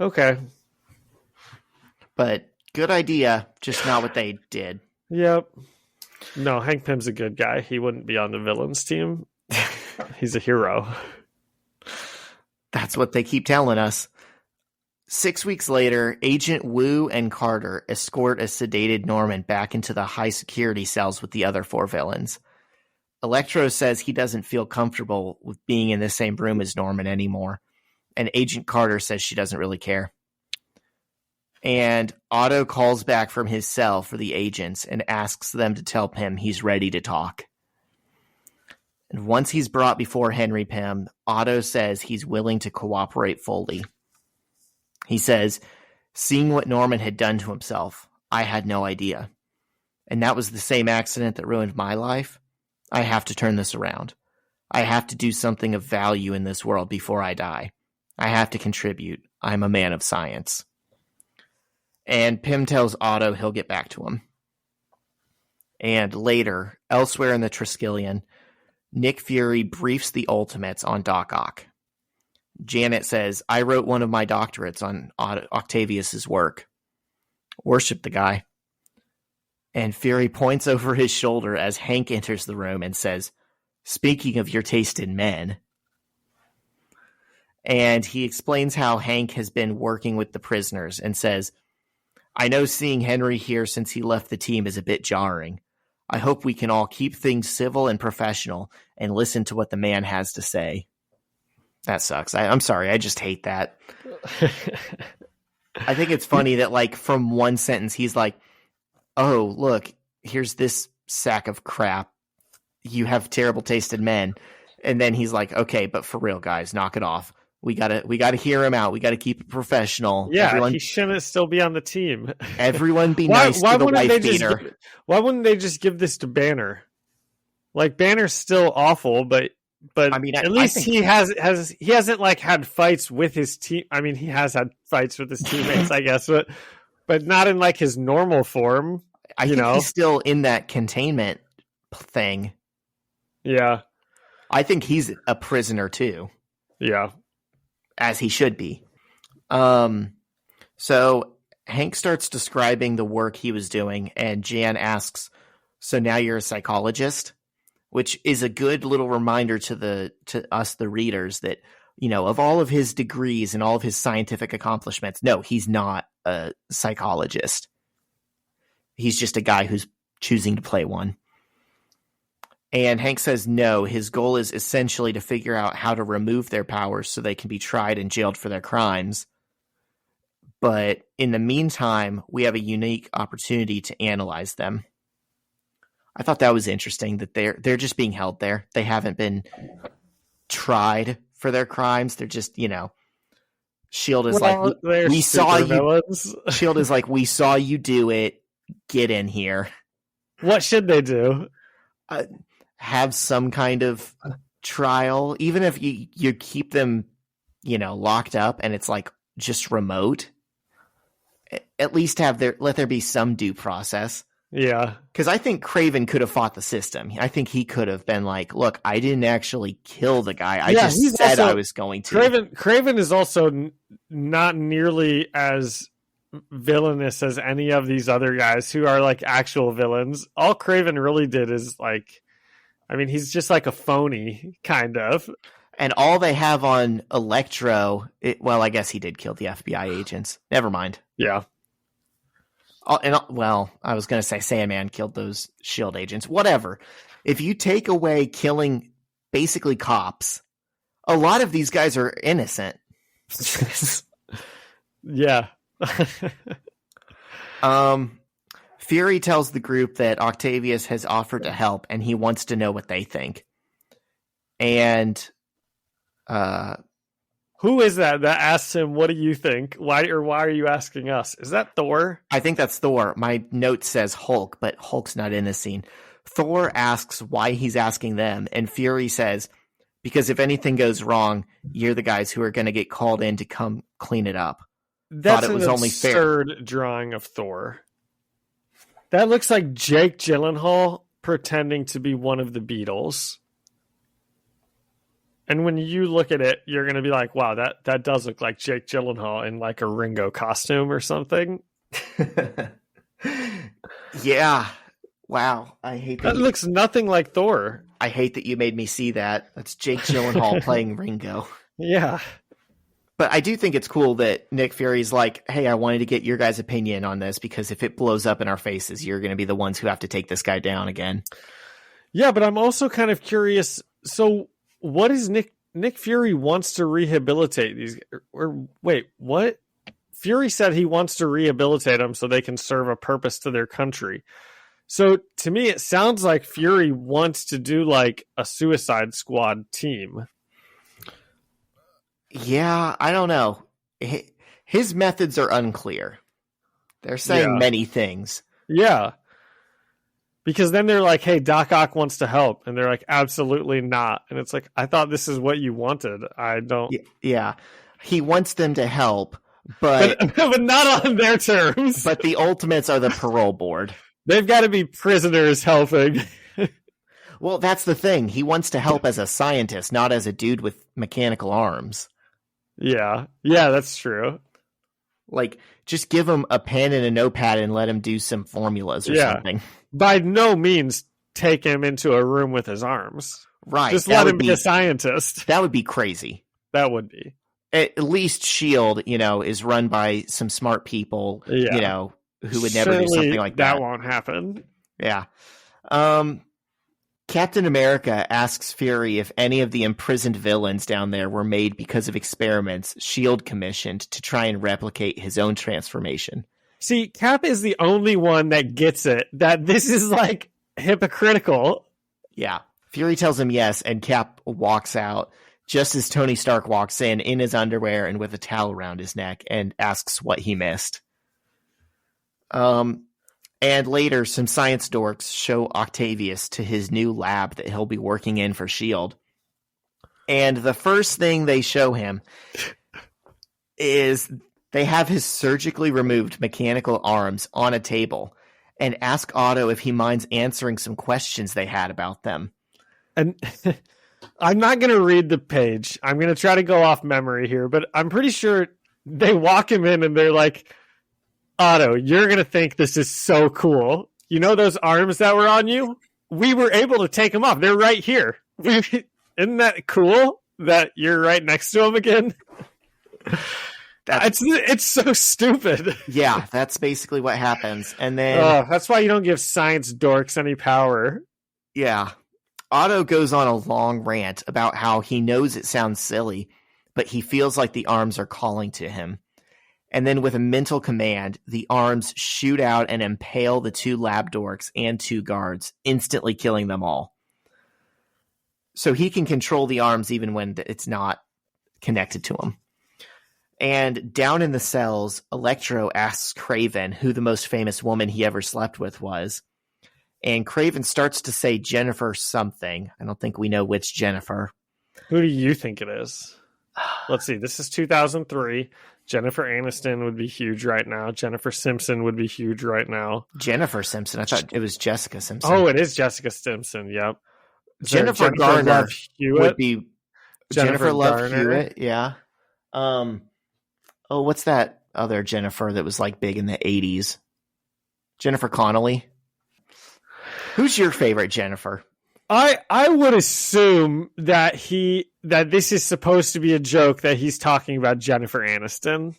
Okay. But good idea, just not what they did. Yep. No, Hank Pym's a good guy. He wouldn't be on the villains team. He's a hero. That's what they keep telling us. 6 weeks later, Agent Wu and Carter escort a sedated Norman back into the high security cells with the other 4 villains. Electro says he doesn't feel comfortable with being in the same room as Norman anymore, and Agent Carter says she doesn't really care. And Otto calls back from his cell for the agents and asks them to tell Pym he's ready to talk. And once he's brought before Henry Pym, Otto says he's willing to cooperate fully. He says, seeing what Norman had done to himself, I had no idea. And that was the same accident that ruined my life. I have to turn this around. I have to do something of value in this world before I die. I have to contribute. I'm a man of science. And Pym tells Otto he'll get back to him. And later, elsewhere in the Triskelion, Nick Fury briefs the Ultimates on Doc Ock. Janet says, I wrote one of my doctorates on Octavius's work. Worship the guy. And Fury points over his shoulder as Hank enters the room and says, speaking of your taste in men. And he explains how Hank has been working with the prisoners and says, I know seeing Henry here since he left the team is a bit jarring. I hope we can all keep things civil and professional and listen to what the man has to say. That sucks. I'm sorry. I just hate that. I think it's funny that, like, from one sentence, he's like, oh, look, here's this sack of crap. You have terrible taste in men. And then he's like, okay, but for real, guys, knock it off. We gotta hear him out. We gotta keep it professional. Yeah, he shouldn't still be on the team. Everyone be nice to the wife beater. Why wouldn't they just give this to Banner? Like, Banner's still awful, but I mean, at least he hasn't like had fights with his team. I mean, he has had fights with his teammates, I guess, but not in like his normal form. I think he's still in that containment thing. Yeah, I think he's a prisoner too. Yeah, as he should be. So Hank starts describing the work he was doing, and Jan asks, "So now you're a psychologist?" Which is a good little reminder to us, the readers, that, you know, of all of his degrees and all of his scientific accomplishments, no, he's not a psychologist. He's just a guy who's choosing to play one. And Hank says no, his goal is essentially to figure out how to remove their powers so they can be tried and jailed for their crimes. But in the meantime, we have a unique opportunity to analyze them. I thought that was interesting that they're just being held there. They haven't been tried for their crimes. They're just, you know, Shield is we saw you. Villains. Shield is like, we saw you do it. Get in here. What should they do? Have some kind of trial, even if you keep them, you know, locked up and it's like just remote. At least let there be some due process. Yeah. Because I think Craven could have fought the system. I think he could have been like, look, I didn't actually kill the guy. I just said I was going to. Craven is also not nearly as villainous as any of these other guys who are like actual villains. All Craven really did is like, I mean, he's just like a phony, kind of. And all they have on Electro, well, I guess he did kill the FBI agents. Never mind. Yeah. Well, I was going to say Sandman killed those SHIELD agents. Whatever. If you take away killing basically cops, a lot of these guys are innocent. Yeah. Fury tells the group that Octavius has offered to help, and he wants to know what they think. And who is that asks him, what do you think? Why are you asking us? Is that Thor? I think that's Thor. My note says Hulk, but Hulk's not in this scene. Thor asks why he's asking them, and Fury says, because if anything goes wrong, you're the guys who are going to get called in to come clean it up. That's an absurd drawing of Thor. That looks like Jake Gyllenhaal pretending to be one of the Beatles. And when you look at it, you're going to be like, wow, that does look like Jake Gyllenhaal in like a Ringo costume or something. Yeah. Wow. I hate that. That looks nothing like Thor. I hate that you made me see that. That's Jake Gyllenhaal playing Ringo. Yeah. But I do think it's cool that Nick Fury's like, hey, I wanted to get your guys' opinion on this because if it blows up in our faces, you're going to be the ones who have to take this guy down again. Yeah, but I'm also kind of curious. So what is Nick Fury wants to rehabilitate these? Or wait, what? Fury said he wants to rehabilitate them so they can serve a purpose to their country. So to me, it sounds like Fury wants to do like a Suicide Squad team. Yeah, I don't know. His methods are unclear. They're saying many things. Yeah. Because then they're like, hey, Doc Ock wants to help. And they're like, absolutely not. And it's like, I thought this is what you wanted. I don't. Yeah. He wants them to help, but not on their terms. But the Ultimates are the parole board. They've got to be prisoners helping. Well, that's the thing. He wants to help as a scientist, not as a dude with mechanical arms. Yeah, that's true. Like, just give him a pen and a notepad and let him do some formulas or something. By no means take him into a room with his arms. Right. Just let him be a scientist. That would be crazy. That would be. At least S.H.I.E.L.D., is run by some smart people, who would never do something like that. That won't happen. Yeah. Captain America asks Fury if any of the imprisoned villains down there were made because of experiments S.H.I.E.L.D. commissioned to try and replicate his own transformation. See, Cap is the only one that gets it, that this is like hypocritical. Yeah. Fury tells him yes, and Cap walks out just as Tony Stark walks in his underwear and with a towel around his neck and asks what he missed. And later, some science dorks show Octavius to his new lab that he'll be working in for S.H.I.E.L.D. And the first thing they show him is they have his surgically removed mechanical arms on a table and ask Otto if he minds answering some questions they had about them. And I'm not going to read the page. I'm going to try to go off memory here, but I'm pretty sure they walk him in and they're like, Otto, you're going to think this is so cool. You know those arms that were on you? We were able to take them off. They're right here. Isn't that cool that you're right next to him again? It's so stupid. Yeah, that's basically what happens. And then that's why you don't give science dorks any power. Yeah. Otto goes on a long rant about how he knows it sounds silly, but he feels like the arms are calling to him. And then with a mental command, the arms shoot out and impale the two lab dorks and two guards, instantly killing them all. So he can control the arms even when it's not connected to him. And down in the cells, Electro asks Craven who the most famous woman he ever slept with was. And Craven starts to say Jennifer something. I don't think we know which Jennifer. Who do you think it is? Let's see. This is 2003. Jennifer Aniston would be huge right now. Jennifer Simpson would be huge right now. Jennifer Simpson. I thought it was Jessica Simpson. Oh, it is Jessica Simpson. Yep. Jennifer Garner Love Hewitt? would be Jennifer Love Garner. Hewitt. Yeah. Oh, what's that other Jennifer that was like big in the 80s? Jennifer Connelly. Who's your favorite Jennifer? I would assume that this is supposed to be a joke that he's talking about Jennifer Aniston.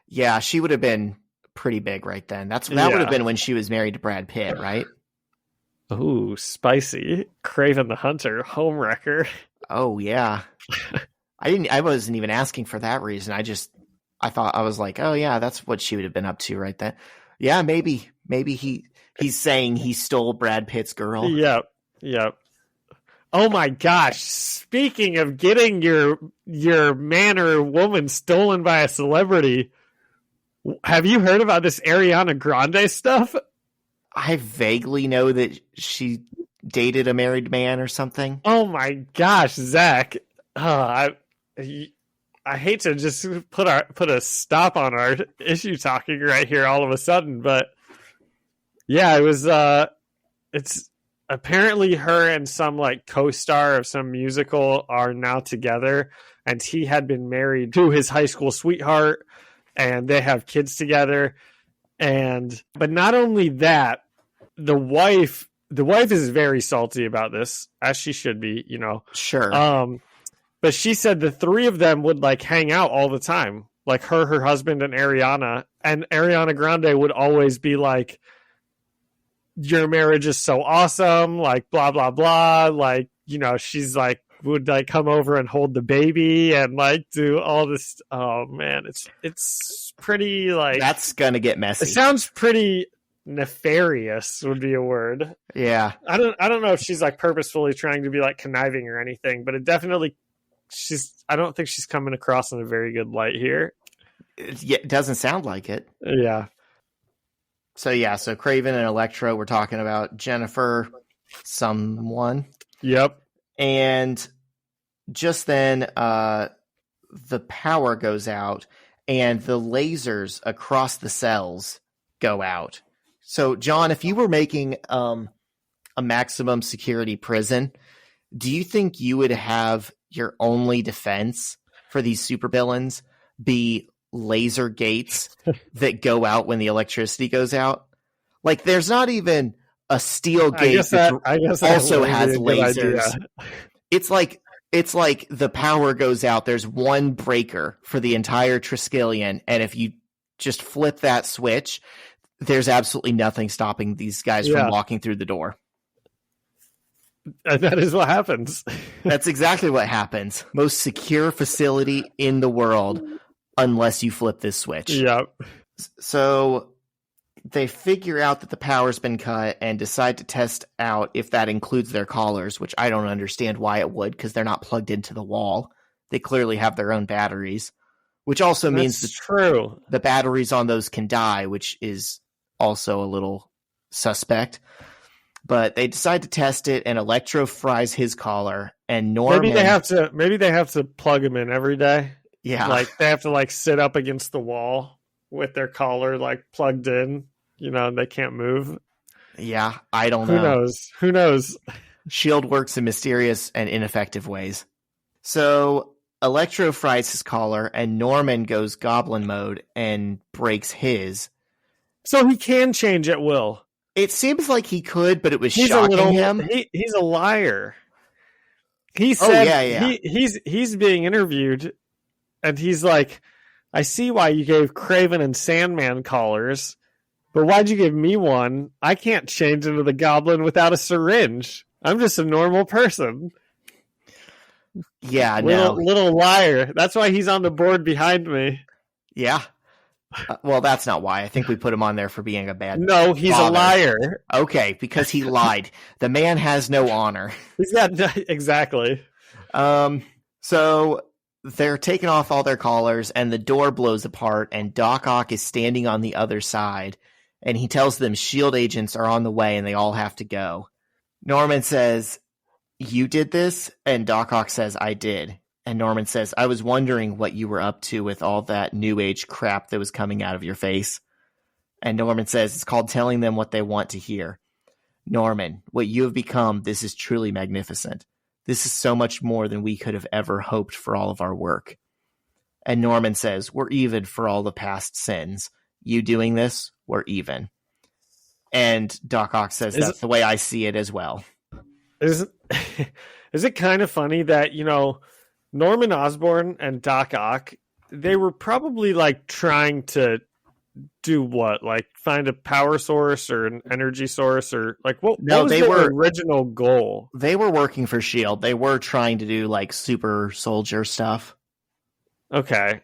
Yeah, she would have been pretty big right then. That would have been when she was married to Brad Pitt, right? Ooh, spicy. Craven the Hunter, homewrecker. Oh yeah. I wasn't even asking for that reason. I was like, oh yeah, that's what she would have been up to right then. Yeah, maybe he's saying he stole Brad Pitt's girl. Yep. Oh my gosh. Speaking of getting your man or woman stolen by a celebrity, have you heard about this Ariana Grande stuff? I vaguely know that she dated a married man or something. Oh my gosh, Zach. I hate to just put a stop on our issue talking right here all of a sudden, but yeah, it was it's apparently her and some like co-star of some musical are now together, and he had been married to his high school sweetheart and they have kids together. But not only that, the wife is very salty about this, as she should be, you know. Sure. But she said the three of them would like hang out all the time, like her husband, and Ariana Grande would always be like, your marriage is so awesome, like blah blah blah, like, you know, she's like would like come over and hold the baby and like do all this. Oh man, it's pretty like, that's gonna get messy. It sounds pretty nefarious would be a word. Yeah. I don't know if she's like purposefully trying to be like conniving or anything, but it definitely I don't think she's coming across in a very good light here. It doesn't sound like it. Yeah. So Craven and Electro, we're talking about Jennifer someone. Yep. And just then the power goes out and the lasers across the cells go out. So John, if you were making a maximum security prison, do you think you would have your only defense for these supervillains be laser gates that go out when the electricity goes out? Like, there's not even a steel gate I guess also has lasers. It's like the power goes out. There's one breaker for the entire Triskelion, and if you just flip that switch, there's absolutely nothing stopping these guys from walking through the door. And that is what happens. That's exactly what happens. Most secure facility in the world, unless you flip this switch. Yep. So they figure out that the power's been cut and decide to test out if that includes their collars, which I don't understand why it would, because they're not plugged into the wall. They clearly have their own batteries, which also means true. The batteries on those can die, which is also a little suspect. But they decide to test it, and Electro fries his collar, and Norman... Maybe they have to plug him in every day. Yeah. Like, they have to, like, sit up against the wall with their collar, like, plugged in, you know, and they can't move. Yeah, I don't know. Who knows? S.H.I.E.L.D. works in mysterious and ineffective ways. So Electro fries his collar, and Norman goes goblin mode and breaks his. So he can change at will. It seems like he could, but it was shocking him. He's a liar. He said he's being interviewed, and he's like, I see why you gave Craven and Sandman collars, but why'd you give me one? I can't change into the goblin without a syringe. I'm just a normal person. Yeah, little liar. That's why he's on the board behind me. Yeah. Well, that's not why. I think we put him on there for being a bad No, he's father. A liar. Okay, because he lied. The man has no honor. He's got exactly. So they're taking off all their collars, and the door blows apart, and Doc Ock is standing on the other side, and he tells them S.H.I.E.L.D. agents are on the way, and they all have to go. Norman says, "You did this?" And Doc Ock says, "I did." And Norman says, I was wondering what you were up to with all that new age crap that was coming out of your face. And Norman says, it's called telling them what they want to hear. Norman, what you have become, this is truly magnificent. This is so much more than we could have ever hoped for all of our work. And Norman says, we're even for all the past sins. You doing this, we're even. And Doc Ock says, that's the way I see it as well. Is it kind of funny that, Norman Osborn and Doc Ock, they were probably like trying to do what? Like find a power source or an energy source or like what was their original goal? They were working for S.H.I.E.L.D. They were trying to do like super soldier stuff. Okay.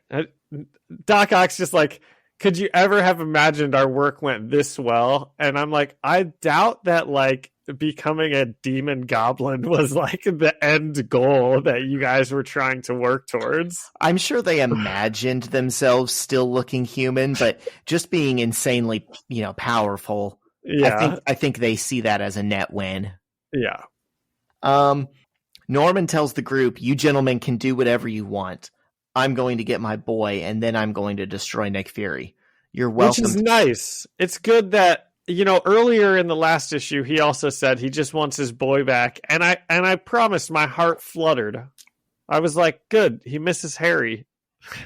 Doc Ock's just like, could you ever have imagined our work went this well? And I'm like, I doubt that like becoming a demon goblin was like the end goal that you guys were trying to work towards. I'm sure they imagined themselves still looking human, but just being insanely, powerful. Yeah. I think they see that as a net win. Yeah. Norman tells the group, you gentlemen can do whatever you want. I'm going to get my boy, and then I'm going to destroy Nick Fury. You're welcome. Which is nice. It's good that, earlier in the last issue, he also said he just wants his boy back. And I promised, my heart fluttered. I was like, good. He misses Harry.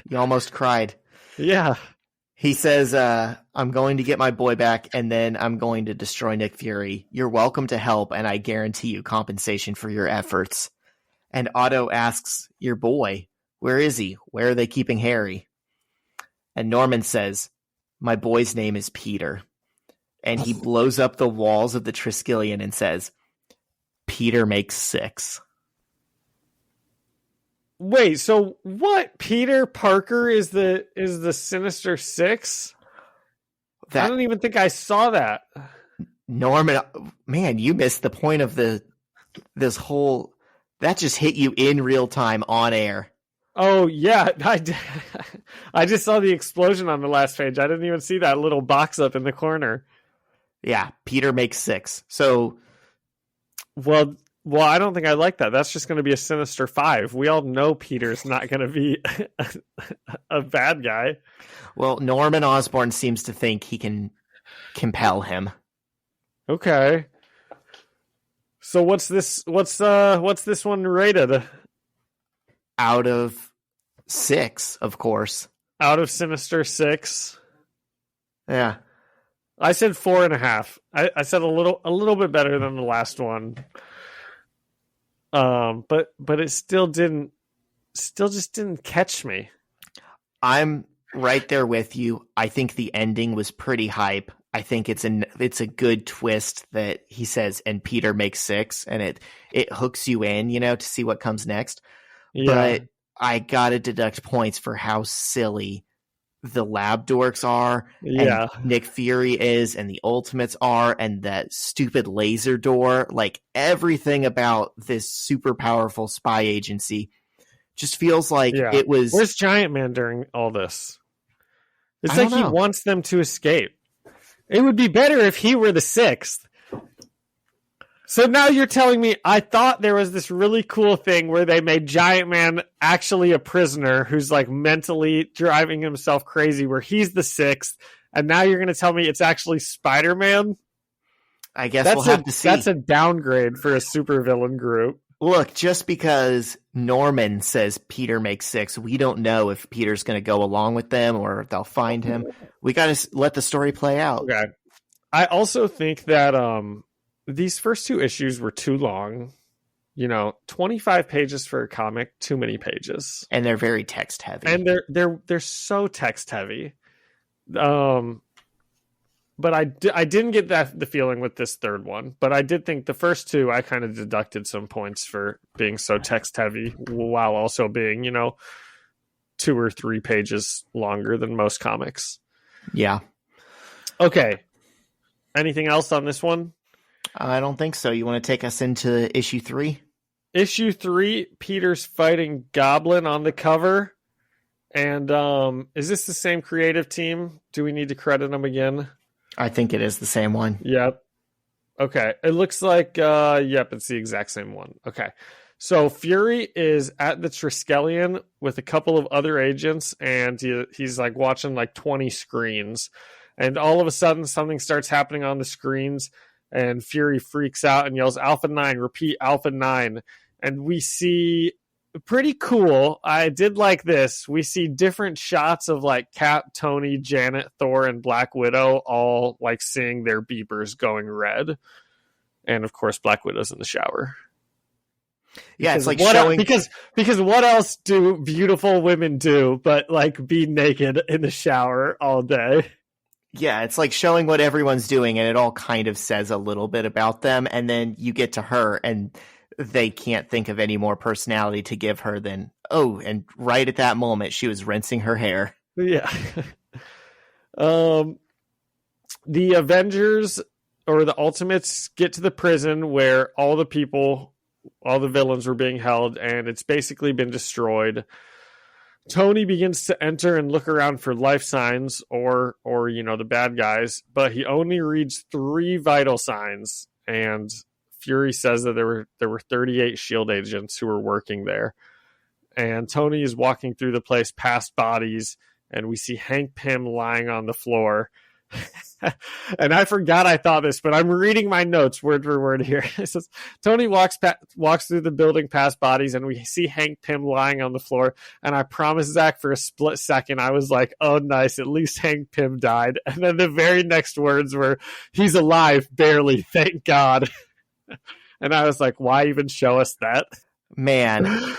You almost cried. Yeah. He says, I'm going to get my boy back, and then I'm going to destroy Nick Fury. You're welcome to help, and I guarantee you compensation for your efforts. And Otto asks, your boy, where is he? Where are they keeping Harry? And Norman says, my boy's name is Peter. And he blows up the walls of the Triskelion and says, Peter makes 6. Wait, so what? Peter Parker is the Sinister Six? I don't even think I saw that. Norman, man, you missed the point of this whole... That just hit you in real time on air. Oh, yeah. I just saw the explosion on the last page. I didn't even see that little box up in the corner. Yeah, Peter makes 6. So, well, I don't think I like that. That's just going to be a Sinister 5. We all know Peter's not going to be a bad guy. Well, Norman Osborn seems to think he can compel him. Okay. So what's this one rated? Out of 6, of course. Out of Sinister 6. Yeah. I said 4.5. I said a little bit better than the last one. But it still just didn't catch me. I'm right there with you. I think the ending was pretty hype. I think it's a good twist that he says, and Peter makes 6, and it hooks you in, to see what comes next. Yeah. But I gotta deduct points for how silly the lab dorks are, and Nick Fury is, and the Ultimates are, and that stupid laser door. Like, everything about this super powerful spy agency just feels like it was... Where's Giant Man during all this? It's like he wants them to escape. It would be better if he were the 6th. So now you're telling me, I thought there was this really cool thing where they made Giant Man actually a prisoner who's like mentally driving himself crazy, where he's the 6th, and now you're going to tell me it's actually Spider-Man? I guess we'll have to see. That's a downgrade for a supervillain group. Look, just because Norman says Peter makes 6, we don't know if Peter's going to go along with them or if they'll find him. We got to let the story play out. Okay. I also think that these first 2 issues were too long. 25 pages for a comic, too many pages. And they're very text heavy. And they're so text heavy. But I didn't get the feeling with this third one. But I did think the first 2, I kind of deducted some points for being so text heavy, while also being, 2 or 3 pages longer than most comics. Yeah. Okay. Anything else on this one? I don't think so. You want to take us into issue 3? Issue 3, Peter's fighting Goblin on the cover. And is this the same creative team? Do we need to credit them again? I think it is the same one. Yep. Okay. It looks like, it's the exact same one. Okay. So Fury is at the Triskelion with a couple of other agents, and he's like watching like 20 screens. And all of a sudden, something starts happening on the screens, and Fury freaks out and yells, Alpha 9, repeat, Alpha 9. And we see, pretty cool, I did like this, we see different shots of like Cap, Tony, Janet, Thor, and Black Widow all like seeing their beepers going red. And of course, Black Widow's in the shower. Yeah, it's like what showing because what else do beautiful women do but like be naked in the shower all day? Yeah, it's like showing what everyone's doing, and it all kind of says a little bit about them. And then you get to her, and they can't think of any more personality to give her than, oh, and right at that moment, she was rinsing her hair. Yeah. The Avengers or the Ultimates get to the prison where all the villains were being held, and it's basically been destroyed. Tony begins to enter and look around for life signs or the bad guys, but he only reads 3 vital signs, and Fury says that there were 38 SHIELD agents who were working there. And Tony is walking through the place past bodies, and we see Hank Pym lying on the floor. And I forgot I thought this, but I'm reading my notes word for word here. It says, Tony walks through the building past bodies, and we see Hank Pym lying on the floor. And I promise, Zach, for a split second, I was like, oh, nice, at least Hank Pym died. And then the very next words were, he's alive, barely, thank God. And I was like, why even show us that? Man,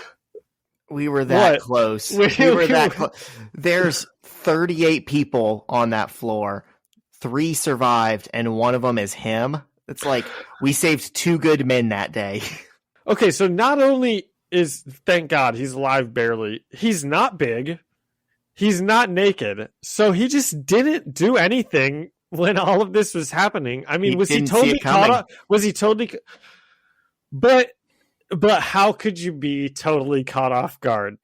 we were that close. We were that close. There's 38 people on that floor. 3 survived, and one of them is him. It's like we saved 2 good men that day. Okay, so not only is, thank God, he's alive barely, he's not big, he's not naked, so he just didn't do anything when all of this was happening. I mean, was he totally caught up? Was he totally? But how could you be totally caught off guard?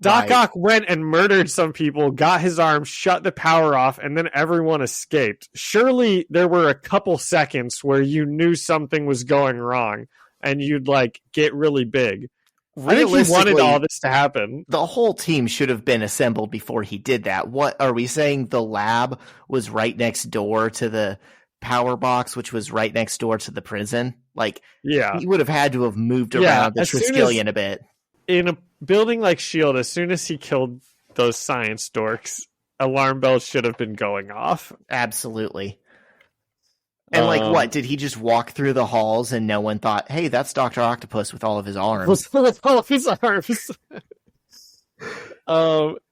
Doc Ock went and murdered some people, got his arm, shut the power off, and then everyone escaped. Surely there were a couple seconds where you knew something was going wrong, and you'd like get really big. I think he wanted all this to happen. The whole team should have been assembled before he did that. What are we saying? The lab was right next door to the power box, which was right next door to the prison. Like, yeah, he would have had to have moved around the Triskelion a bit. In a building like S.H.I.E.L.D., as soon as he killed those science dorks, alarm bells should have been going off. Absolutely. And what? Did he just walk through the halls and no one thought, hey, that's Dr. Octopus with all of his arms? With all of his arms.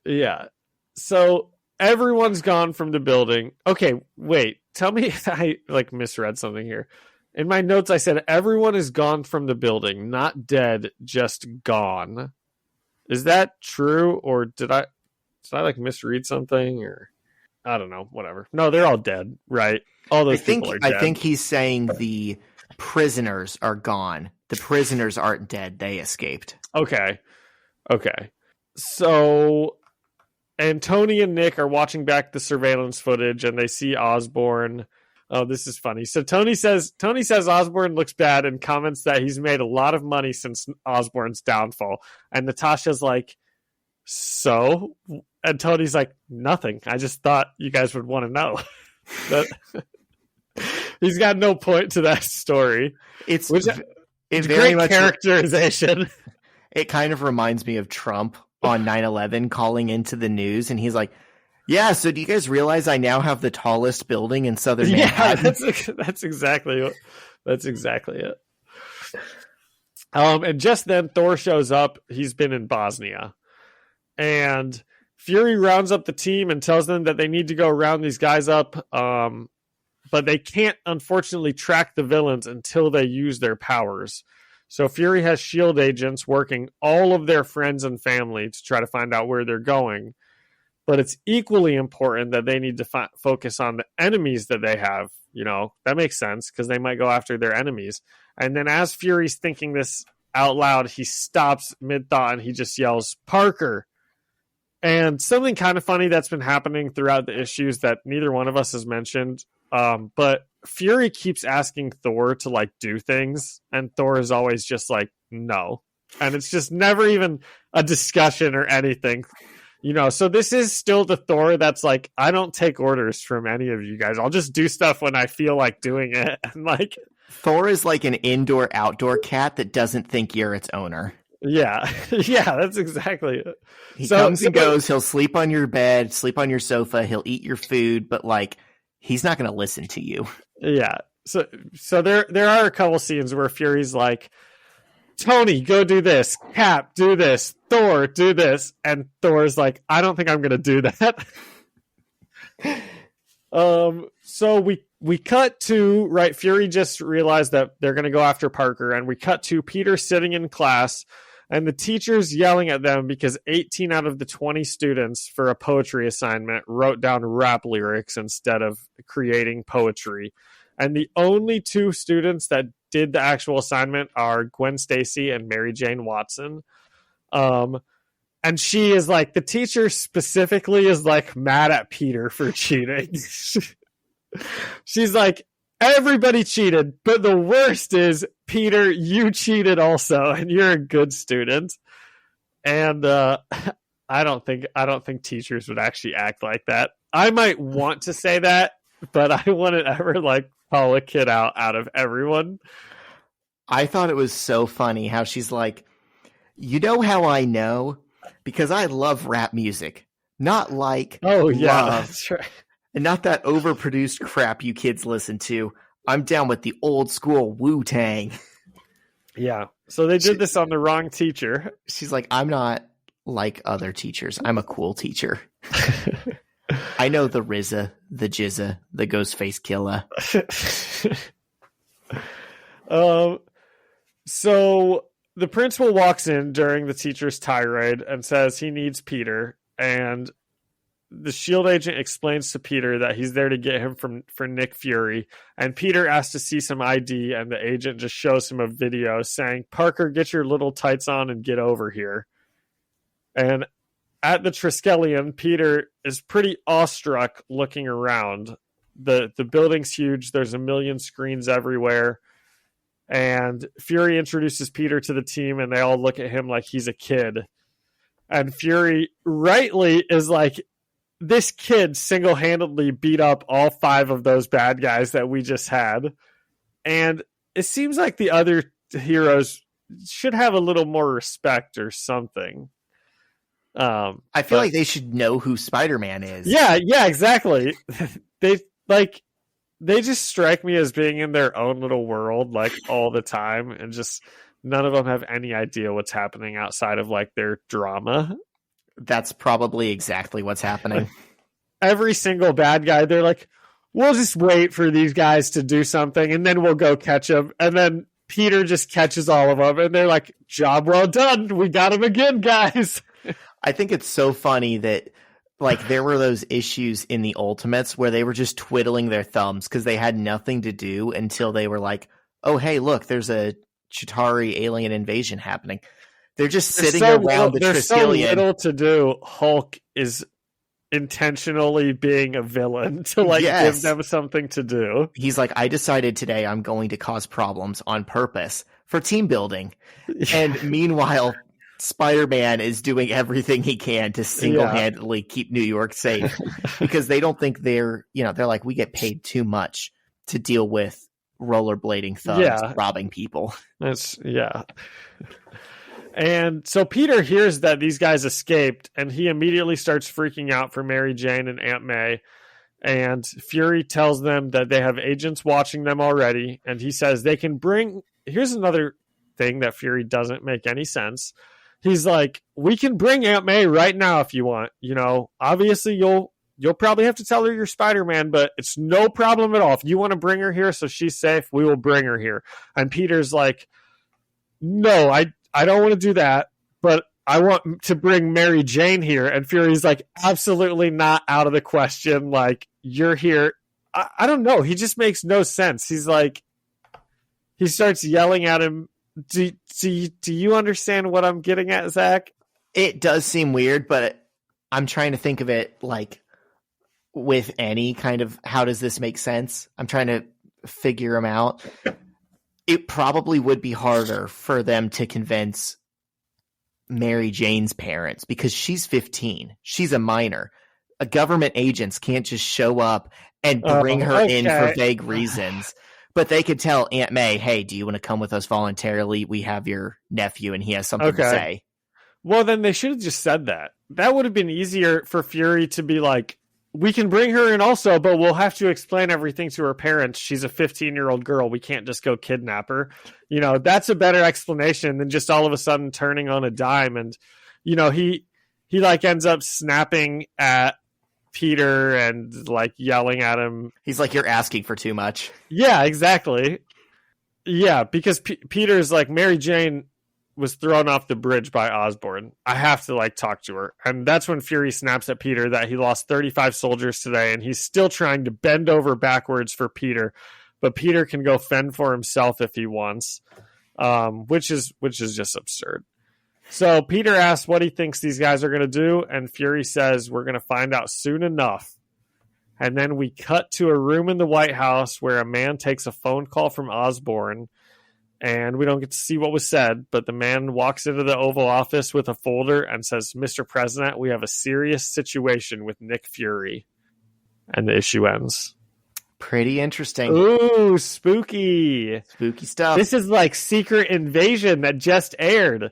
Yeah. So everyone's gone from the building. Okay, wait. Tell me if I misread something here. In my notes, I said everyone is gone from the building, not dead, just gone. Is that true, or did I misread something, or I don't know, whatever. No, they're all dead, right? All those people are dead. I think he's saying the prisoners are gone. The prisoners aren't dead; they escaped. Okay. So, and Tony and Nick are watching back the surveillance footage, and they see Osborn. Oh, this is funny. So Tony says Osborn looks bad and comments that he's made a lot of money since Osborn's downfall. And Natasha's like, so? And Tony's like, nothing. I just thought you guys would want to know. He's got no point to that story. It's very great much characterization. It kind of reminds me of Trump on 9/11 calling into the news, and he's like, yeah, so do you guys realize I now have the tallest building in Southern Manhattan? That's exactly it. And just then Thor shows up. He's been in Bosnia. And Fury rounds up the team and tells them that they need to go round these guys up. But they can't, unfortunately, track the villains until they use their powers. So Fury has S.H.I.E.L.D. agents working all of their friends and family to try to find out where they're going. But it's equally important that they need to focus on the enemies that they have. You know, that makes sense because they might go after their enemies. And then as Fury's thinking this out loud, he stops mid-thought and he just yells, Parker. And something kind of funny that's been happening throughout the issues that neither one of us has mentioned. But Fury keeps asking Thor to do things. And Thor is always just like, no, And it's just never even a discussion or anything. So this is still the Thor that's like, I don't take orders from any of you guys. I'll just do stuff when I feel like doing it. And like, Thor is like an indoor-outdoor cat that doesn't think you're its owner. Yeah. Yeah, that's exactly it. He comes and goes. He'll sleep on your bed, sleep on your sofa. He'll eat your food, but like, he's not going to listen to you. Yeah. So there are a couple scenes where Fury's like, Tony, go do this. Cap, do this. Thor, do this. And Thor's like, I don't think I'm going to do that. So we cut to, right, Fury just realized that they're going to go after Parker, and we cut to Peter sitting in class, and the teacher's yelling at them because 18 out of the 20 students for a poetry assignment wrote down rap lyrics instead of creating poetry. And the only two students that did the actual assignment are Gwen Stacy and Mary Jane Watson. And she is like, the teacher specifically is like mad at Peter for cheating. She's like, everybody cheated, but the worst is, Peter, you cheated also, and you're a good student. And I don't think teachers would actually act like that. I might want to say that, but I wouldn't ever like call a kid out of everyone. I thought it was so funny how she's like, you know how I know? Because I love rap music. Not like love. That's right. And not that overproduced crap you kids listen to. I'm down with the old school Wu-Tang. Yeah. So they did this on the wrong teacher. She's like, I'm not like other teachers. I'm a cool teacher. I know the RZA, the Jizza, the Ghostface Killer. So the principal walks in during the teacher's tirade and says he needs Peter, and the SHIELD agent explains to Peter that he's there to get him for Nick Fury, and Peter asks to see some ID, and the agent just shows him a video saying, Parker, get your little tights on and get over here. And at the Triskelion, Peter is pretty awestruck looking around. The building's huge. There's a million screens everywhere. And Fury introduces Peter to the team, and they all look at him like he's a kid. And Fury rightly is like, this kid single-handedly beat up all 5 of those bad guys that we just had. And it seems like the other heroes should have a little more respect or something. I feel like they should know who Spider-Man is. Yeah, exactly. They just strike me as being in their own little world, like, all the time, and just none of them have any idea what's happening outside of like their drama. That's probably exactly what's happening. Every single bad guy, they're like, we'll just wait for these guys to do something, and then we'll go catch them. And then Peter just catches all of them, and they're like, job well done. We got him again, guys. I think it's so funny that like there were those issues in the Ultimates where they were just twiddling their thumbs because they had nothing to do until they were like, oh, hey, look, there's a Chitauri alien invasion happening. They're just sitting around the Triskelion. There's so little to do. Hulk is intentionally being a villain to like give them something to do. He's like, I decided today I'm going to cause problems on purpose for team building. And meanwhile, Spider-Man is doing everything he can to single-handedly keep New York safe because they don't think they're like, we get paid too much to deal with rollerblading thugs robbing people. And so Peter hears that these guys escaped, and he immediately starts freaking out for Mary Jane and Aunt May. And Fury tells them that they have agents watching them already, and he says they can bring... Here's another thing that Fury doesn't make any sense. He's like, we can bring Aunt May right now if you want. Obviously you'll probably have to tell her you're Spider-Man, but it's no problem at all. If you want to bring her here so she's safe, we will bring her here. And Peter's like, no, I don't want to do that, but I want to bring Mary Jane here. And Fury's like, absolutely not, out of the question. Like, you're here. I don't know. He just makes no sense. He's like, he starts yelling at him. Do you understand what I'm getting at, Zach? It does seem weird, but I'm trying to think of it like with any kind of, how does this make sense? I'm trying to figure them out. It probably would be harder for them to convince Mary Jane's parents because she's 15. She's a minor. Government agents can't just show up and bring her in for vague reasons. But they could tell Aunt May, hey, do you want to come with us voluntarily? We have your nephew and he has something to say. Well, then they should have just said that. That would have been easier for Fury to be like, we can bring her in also, but we'll have to explain everything to her parents. She's a 15-year-old girl. We can't just go kidnap her. You know, that's a better explanation than just all of a sudden turning on a dime. And, you know, he like ends up snapping at Peter and like yelling at him. He's like, you're asking for too much. Yeah, exactly. Yeah, because Peter's like, Mary Jane was thrown off the bridge by Osborn. I have to like talk to her. And that's when Fury snaps at Peter that he lost 35 soldiers today and he's still trying to bend over backwards for Peter. But Peter can go fend for himself if he wants, which is just absurd. So Peter asks what he thinks these guys are going to do, and Fury says we're going to find out soon enough. And then we cut to a room in the White House where a man takes a phone call from Osborn, and we don't get to see what was said, but the man walks into the Oval Office with a folder and says, Mr. President, we have a serious situation with Nick Fury. And the issue ends. Pretty interesting. Ooh, spooky. Spooky stuff. This is like Secret Invasion that just aired.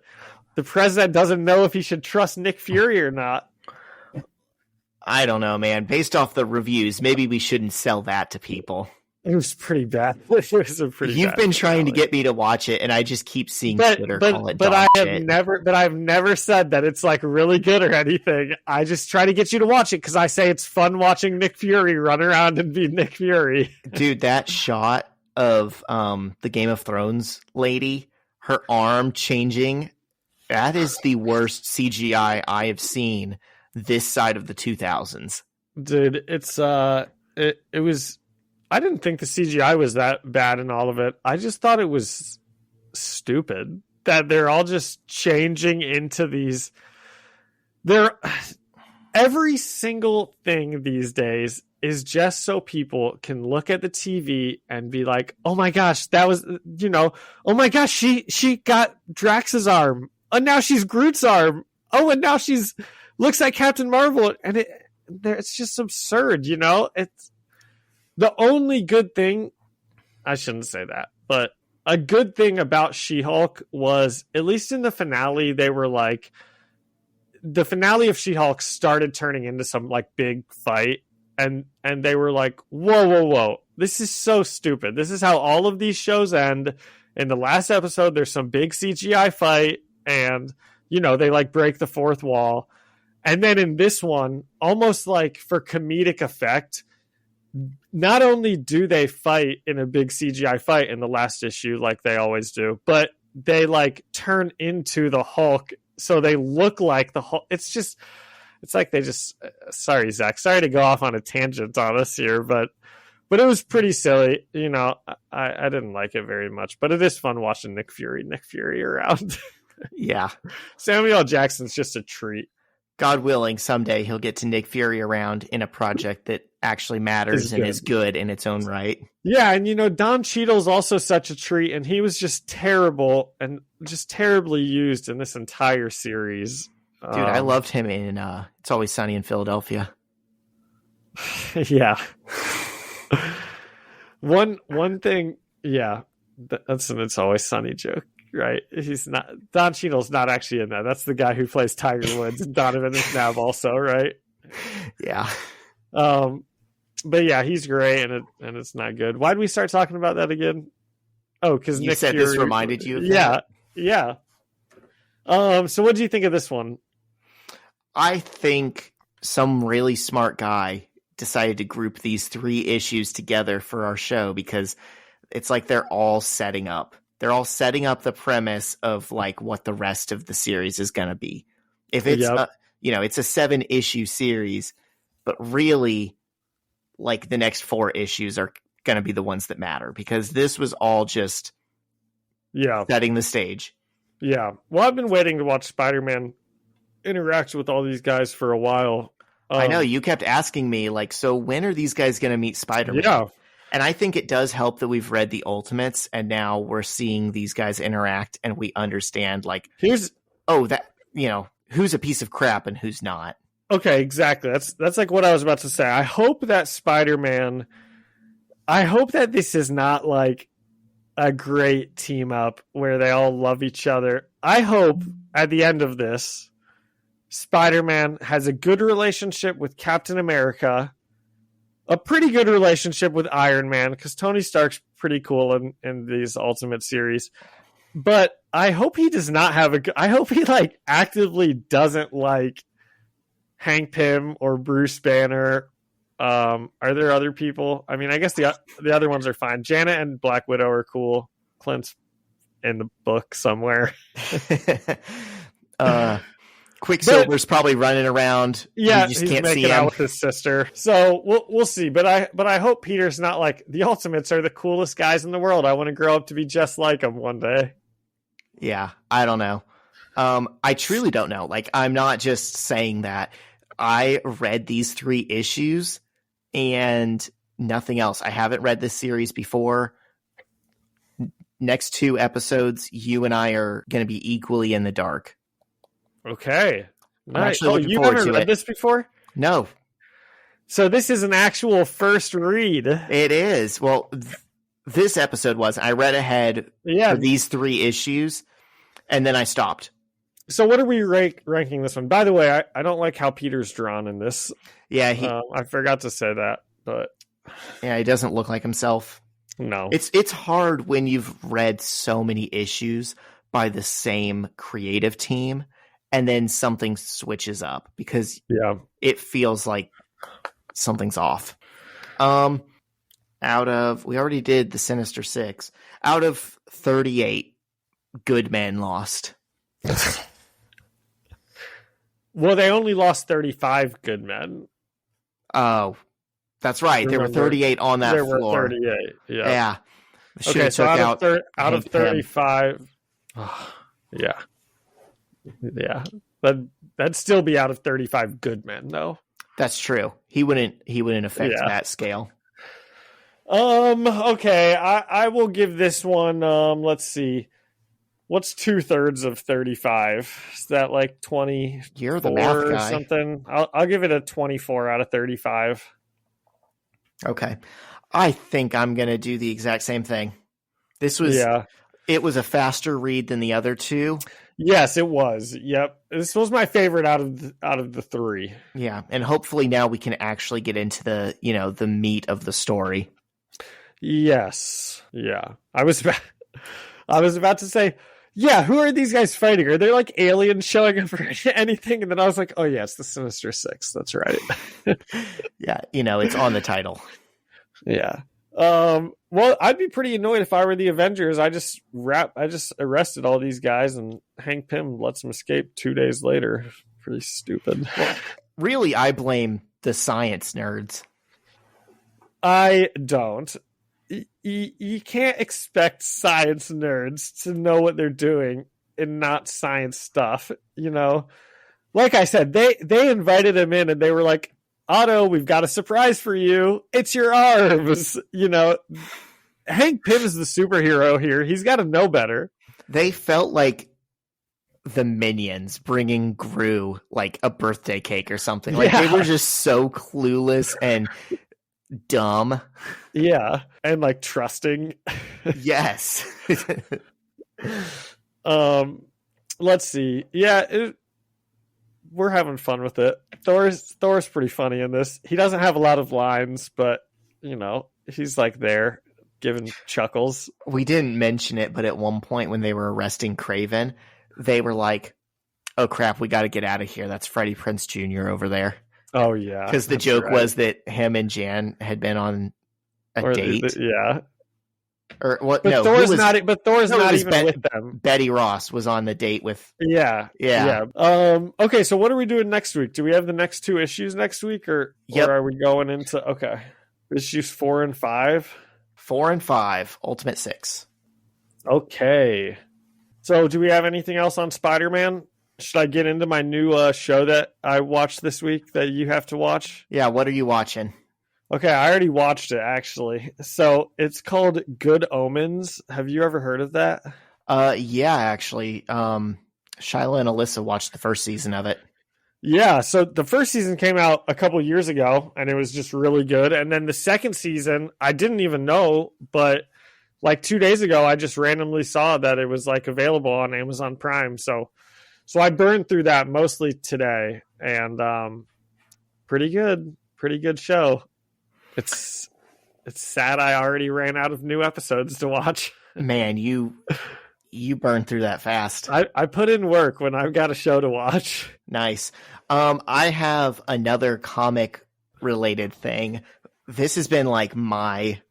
The president doesn't know if he should trust Nick Fury or not. I don't know, man. Based off the reviews, maybe we shouldn't sell that to people. It was pretty bad. It was a pretty. You've been trying to get me to watch it, and I just keep seeing Twitter call it dog shit. I've never said that it's like really good or anything. I just try to get you to watch it because I say it's fun watching Nick Fury run around and be Nick Fury. Dude, that shot of the Game of Thrones lady, her arm changing, that is the worst CGI I have seen this side of the 2000s. Dude, it's it was. I didn't think the CGI was that bad in all of it. I just thought it was stupid that they're all just changing into these. Every single thing these days is just so people can look at the TV and be like, "Oh my gosh, that was, oh my gosh, she got Drax's arm, and now she's Groot's arm. Oh, and now she's looks like Captain Marvel," and it's just absurd, It's the only good thing, I shouldn't say that, but a good thing about She-Hulk was, at least in the finale, they were like, the finale of She-Hulk started turning into some like big fight, and they were like, whoa, this is so stupid. This is how all of these shows end. In the last episode, there's some big CGI fight, and, they like break the fourth wall. And then in this one, almost like for comedic effect, not only do they fight in a big CGI fight in the last issue like they always do, but they like turn into the Hulk, so they look like the Hulk. It's like they just, sorry, Zach, sorry to go off on a tangent on us here, but it was pretty silly. I didn't like it very much, but it is fun watching Nick Fury around. Yeah. Samuel L. Jackson's just a treat. God willing, someday he'll get to Nick Fury around in a project that actually matters and is good in its own right. Yeah, and Don Cheadle's also such a treat, and he was just terrible and just terribly used in this entire series. Dude, I loved him in It's Always Sunny in Philadelphia. Yeah. One thing, yeah, that's an It's Always Sunny joke. Right, he's not. Don Cheadle's not actually in that. That's the guy who plays Tiger Woods and Donovan McNabb also, right? Yeah. But yeah, he's great, and it's not good. Why did we start talking about that again? Oh, because you said Fury, this reminded you of that? Yeah. So what do you think of this one? I think some really smart guy decided to group these 3 issues together for our show because it's like they're all setting up. They're all setting up the premise of like what the rest of the series is going to be. If it's, it's a 7-issue series, but really like the next 4 issues are going to be the ones that matter because this was all just setting the stage. Yeah. Well, I've been waiting to watch Spider-Man interact with all these guys for a while. I know you kept asking me like, so when are these guys going to meet Spider-Man? Yeah. And I think it does help that we've read the Ultimates and now we're seeing these guys interact and we understand like, who's a piece of crap and who's not. Okay, exactly. That's like what I was about to say. I hope that Spider-Man, I hope that this is not like a great team up where they all love each other. I hope at the end of this, Spider-Man has a good relationship with Captain America, a pretty good relationship with Iron Man, because Tony Stark's pretty cool in these Ultimate series. But I hope he does not have I hope he like actively doesn't like Hank Pym or Bruce Banner. Are there other people? I mean, I guess the other ones are fine. Janet and Black Widow are cool. Clint's in the book somewhere. Quicksilver's probably running around. Yeah, you just he's can't making see him. out with his sister. So we'll see. But I hope Peter's not like, the Ultimates are the coolest guys in the world. I want to grow up to be just like them one day. Yeah, I don't know. I truly don't know. Like, I'm not just saying that. I read these 3 issues and nothing else. I haven't read this series before. Next 2 episodes, you and I are going to be equally in the dark. Okay. I'm actually looking you forward haven't to read it. this before? No, So this is an actual first read. it is. Well, this episode was. I read ahead Yeah. for these 3 issues, and then I stopped. So what are we ranking this one? By the way, I don't like how Peter's drawn in this. Yeah, I forgot to say that, but he doesn't look like himself. no. It's hard when you've read so many issues by the same creative team, and then something switches up because it feels like something's off. We already did the Sinister Six. Out of 38, good men lost. Well, they only lost 35 good men. Oh, that's right. There were 38 on that There floor. were 38. Yeah. Yeah. Okay, so out of Hank Pym. 35, yeah. That'd still be out of 35 good men, though. That's true. He wouldn't affect that scale. Okay, I will give this one. Let's see. What's 2/3 of 35? Is that like 20? You're the math or guy. something? I'll give it a 24 out of 35. Okay. I think I'm going to do the exact same thing. It was a faster read than the other 2. Yes, it was. Yep. This was my favorite out of the 3. Yeah, and hopefully now we can actually get into the meat of the story. Yes. Yeah. I was about to say, yeah, who are these guys fighting? Are they like aliens showing up for anything? And then I was like, oh yeah, it's the Sinister Six. That's right. Yeah, it's on the title. Yeah. Well, I'd be pretty annoyed if I were the Avengers. I just arrested all these guys and Hank Pym lets them escape 2 days later. Pretty stupid. Well, really, I blame the science nerds. I don't. You can't expect science nerds to know what they're doing and not science stuff. Like I said, they invited him in and they were like, Otto, we've got a surprise for you. It's your arms. Hank Pym is the superhero here. He's got to know better. They felt like the Minions bringing Gru like a birthday cake or something. Like they were just so clueless and dumb. Yeah, and like trusting. Yes. Let's see. Yeah, we're having fun with it. Thor's pretty funny in this. He doesn't have a lot of lines, but he's like there giving chuckles. We didn't mention it, but at one point when they were arresting Kraven, they were like, "Oh crap, we got to get out of here. That's Freddie Prinze Jr. over there." Oh yeah, because the joke was that him and Jan had been on a date. Yeah. Or what? But no, Thor's not even with them. Betty Ross was on the date with. Yeah. Okay, so what are we doing next week? Do we have the next 2 issues next week, or are we going into issues 4 and 5? 4 and 5, Ultimate 6. Okay. So, do we have anything else on Spider-Man? Should I get into my new show that I watched this week that you have to watch? Yeah. What are you watching? Okay, I already watched it, actually. So it's called Good Omens. Have you ever heard of that? Yeah, actually. Shyla and Alyssa watched the first season of it. Yeah, so the first season came out a couple years ago, and it was just really good. And then the second season, I didn't even know, but like 2 days ago, I just randomly saw that it was like available on Amazon Prime. So I burned through that mostly today, and pretty good show. It's sad I already ran out of new episodes to watch. Man, you burned through that fast. I put in work when I've got a show to watch. Nice. I have another comic related thing. This has been like my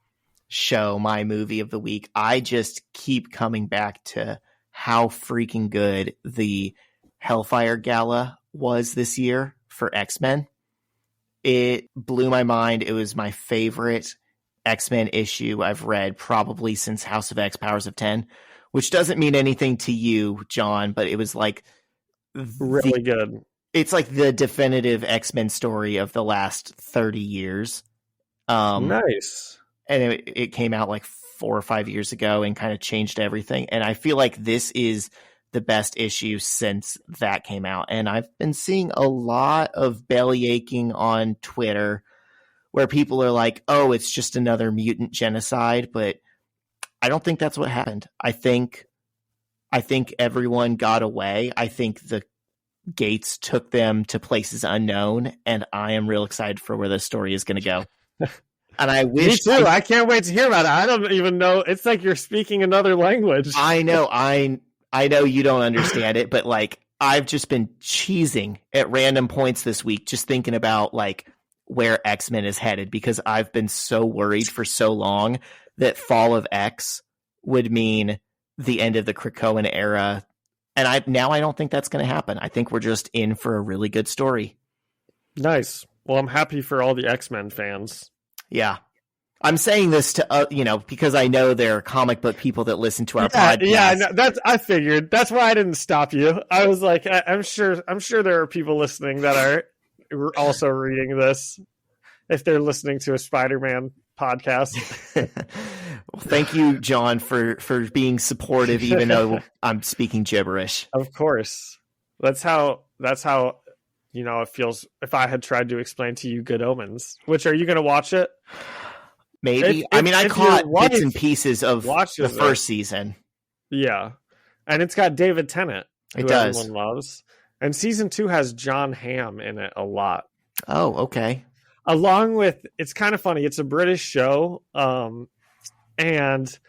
show, my movie of the week. I just keep coming back to how freaking good the Hellfire Gala was this year for X-Men. It blew my mind. It was my favorite X-Men issue I've read probably since House of X, Powers of 10, which doesn't mean anything to you, John, but it was like really good. It's like the definitive X-Men story of the last 30 years. Nice. And it came out like 4 or 5 years ago and kind of changed everything. And I feel like this is the best issue since that came out. And I've been seeing a lot of belly aching on Twitter where people are like, oh, it's just another mutant genocide. But I don't think that's what happened. I think everyone got away. I think the gates took them to places unknown. And I am real excited for where this story is going to go. And I wish. Me too. I can't wait to hear about it. I don't even know. It's like you're speaking another language. I know. I know you don't understand it, but like I've just been cheesing at random points this week, just thinking about like where X-Men is headed, because I've been so worried for so long that Fall of X would mean the end of the Krakoan era. And I don't think that's going to happen. I think we're just in for a really good story. Nice. Well, I'm happy for all the X-Men fans. Yeah. I'm saying this to, because I know there are comic book people that listen to our podcast. Yeah, no, I figured. That's why I didn't stop you. I was like, I'm sure there are people listening that are also reading this if they're listening to a Spider-Man podcast. Well, thank you, John, for being supportive, even though I'm speaking gibberish. Of course. That's how it feels if I had tried to explain to you Good Omens. Which, are you going to watch it? Maybe. I caught bits and pieces of the first season. Yeah. And it's got David Tennant, who it does. Everyone loves. And season 2 has John Hamm in it a lot. Oh, okay. Along with, it's kind of funny, it's a British show. And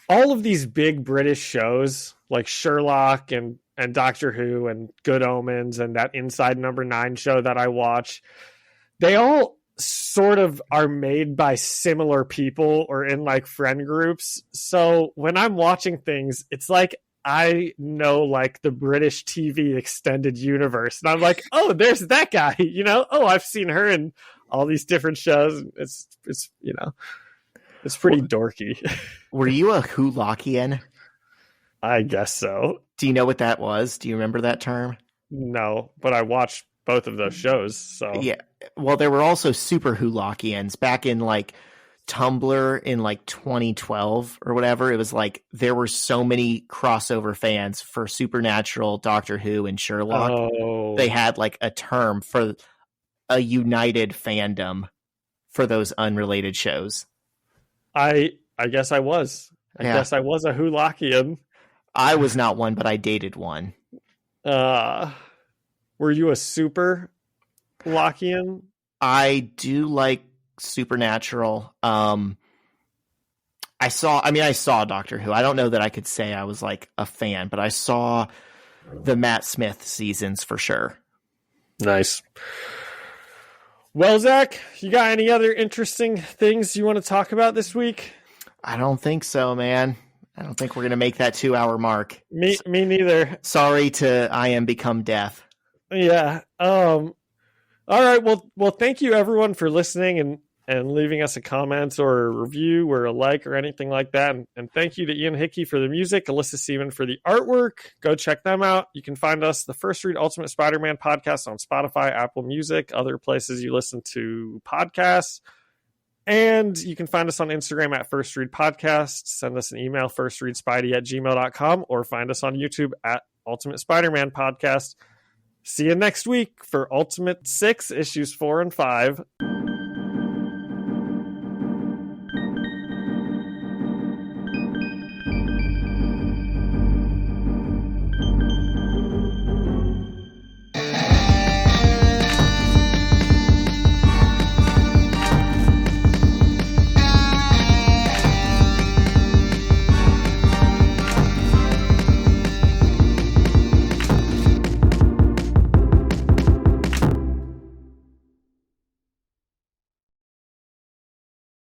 all of these big British shows, like Sherlock and Doctor Who and Good Omens and that Inside Number 9 show that I watch, they all sort of are made by similar people or in like friend groups. So when I'm watching things, it's like I know like the British TV extended universe, and I'm like, oh, there's that guy, oh, I've seen her in all these different shows. It's it's pretty dorky. Were you a Wholockian? I guess so. Do you know what that was? Do you remember that term? No, but I watched both of those shows. So yeah, well, there were also super Wholockians back in like Tumblr in like 2012 or whatever. It was like there were so many crossover fans for Supernatural, Doctor Who, and Sherlock. Oh. They had like a term for a united fandom for those unrelated shows. I guess I was. I guess I was a Wholockian. I was not one, but I dated one. Were you a super Lockian? I do like Supernatural. I saw Doctor Who. I don't know that I could say I was like a fan, but I saw the Matt Smith seasons for sure. Nice. Well, Zach, you got any other interesting things you want to talk about this week? I don't think so, man. I don't think we're going to make that 2-hour mark. Me neither. Sorry to I Am Become Death. Yeah. All right. Well, thank you everyone for listening and leaving us a comment or a review or a like or anything like that. And thank you to Ian Hickey for the music, Alyssa Seaman for the artwork. Go check them out. You can find us, the First Read Ultimate Spider-Man podcast, on Spotify, Apple Music, other places you listen to podcasts. And you can find us on Instagram at First Read Podcast. Send us an email, firstreadspidey@gmail.com, or find us on YouTube at Ultimate Spider-Man podcast. See you next week for Ultimate 6, issues 4 and 5.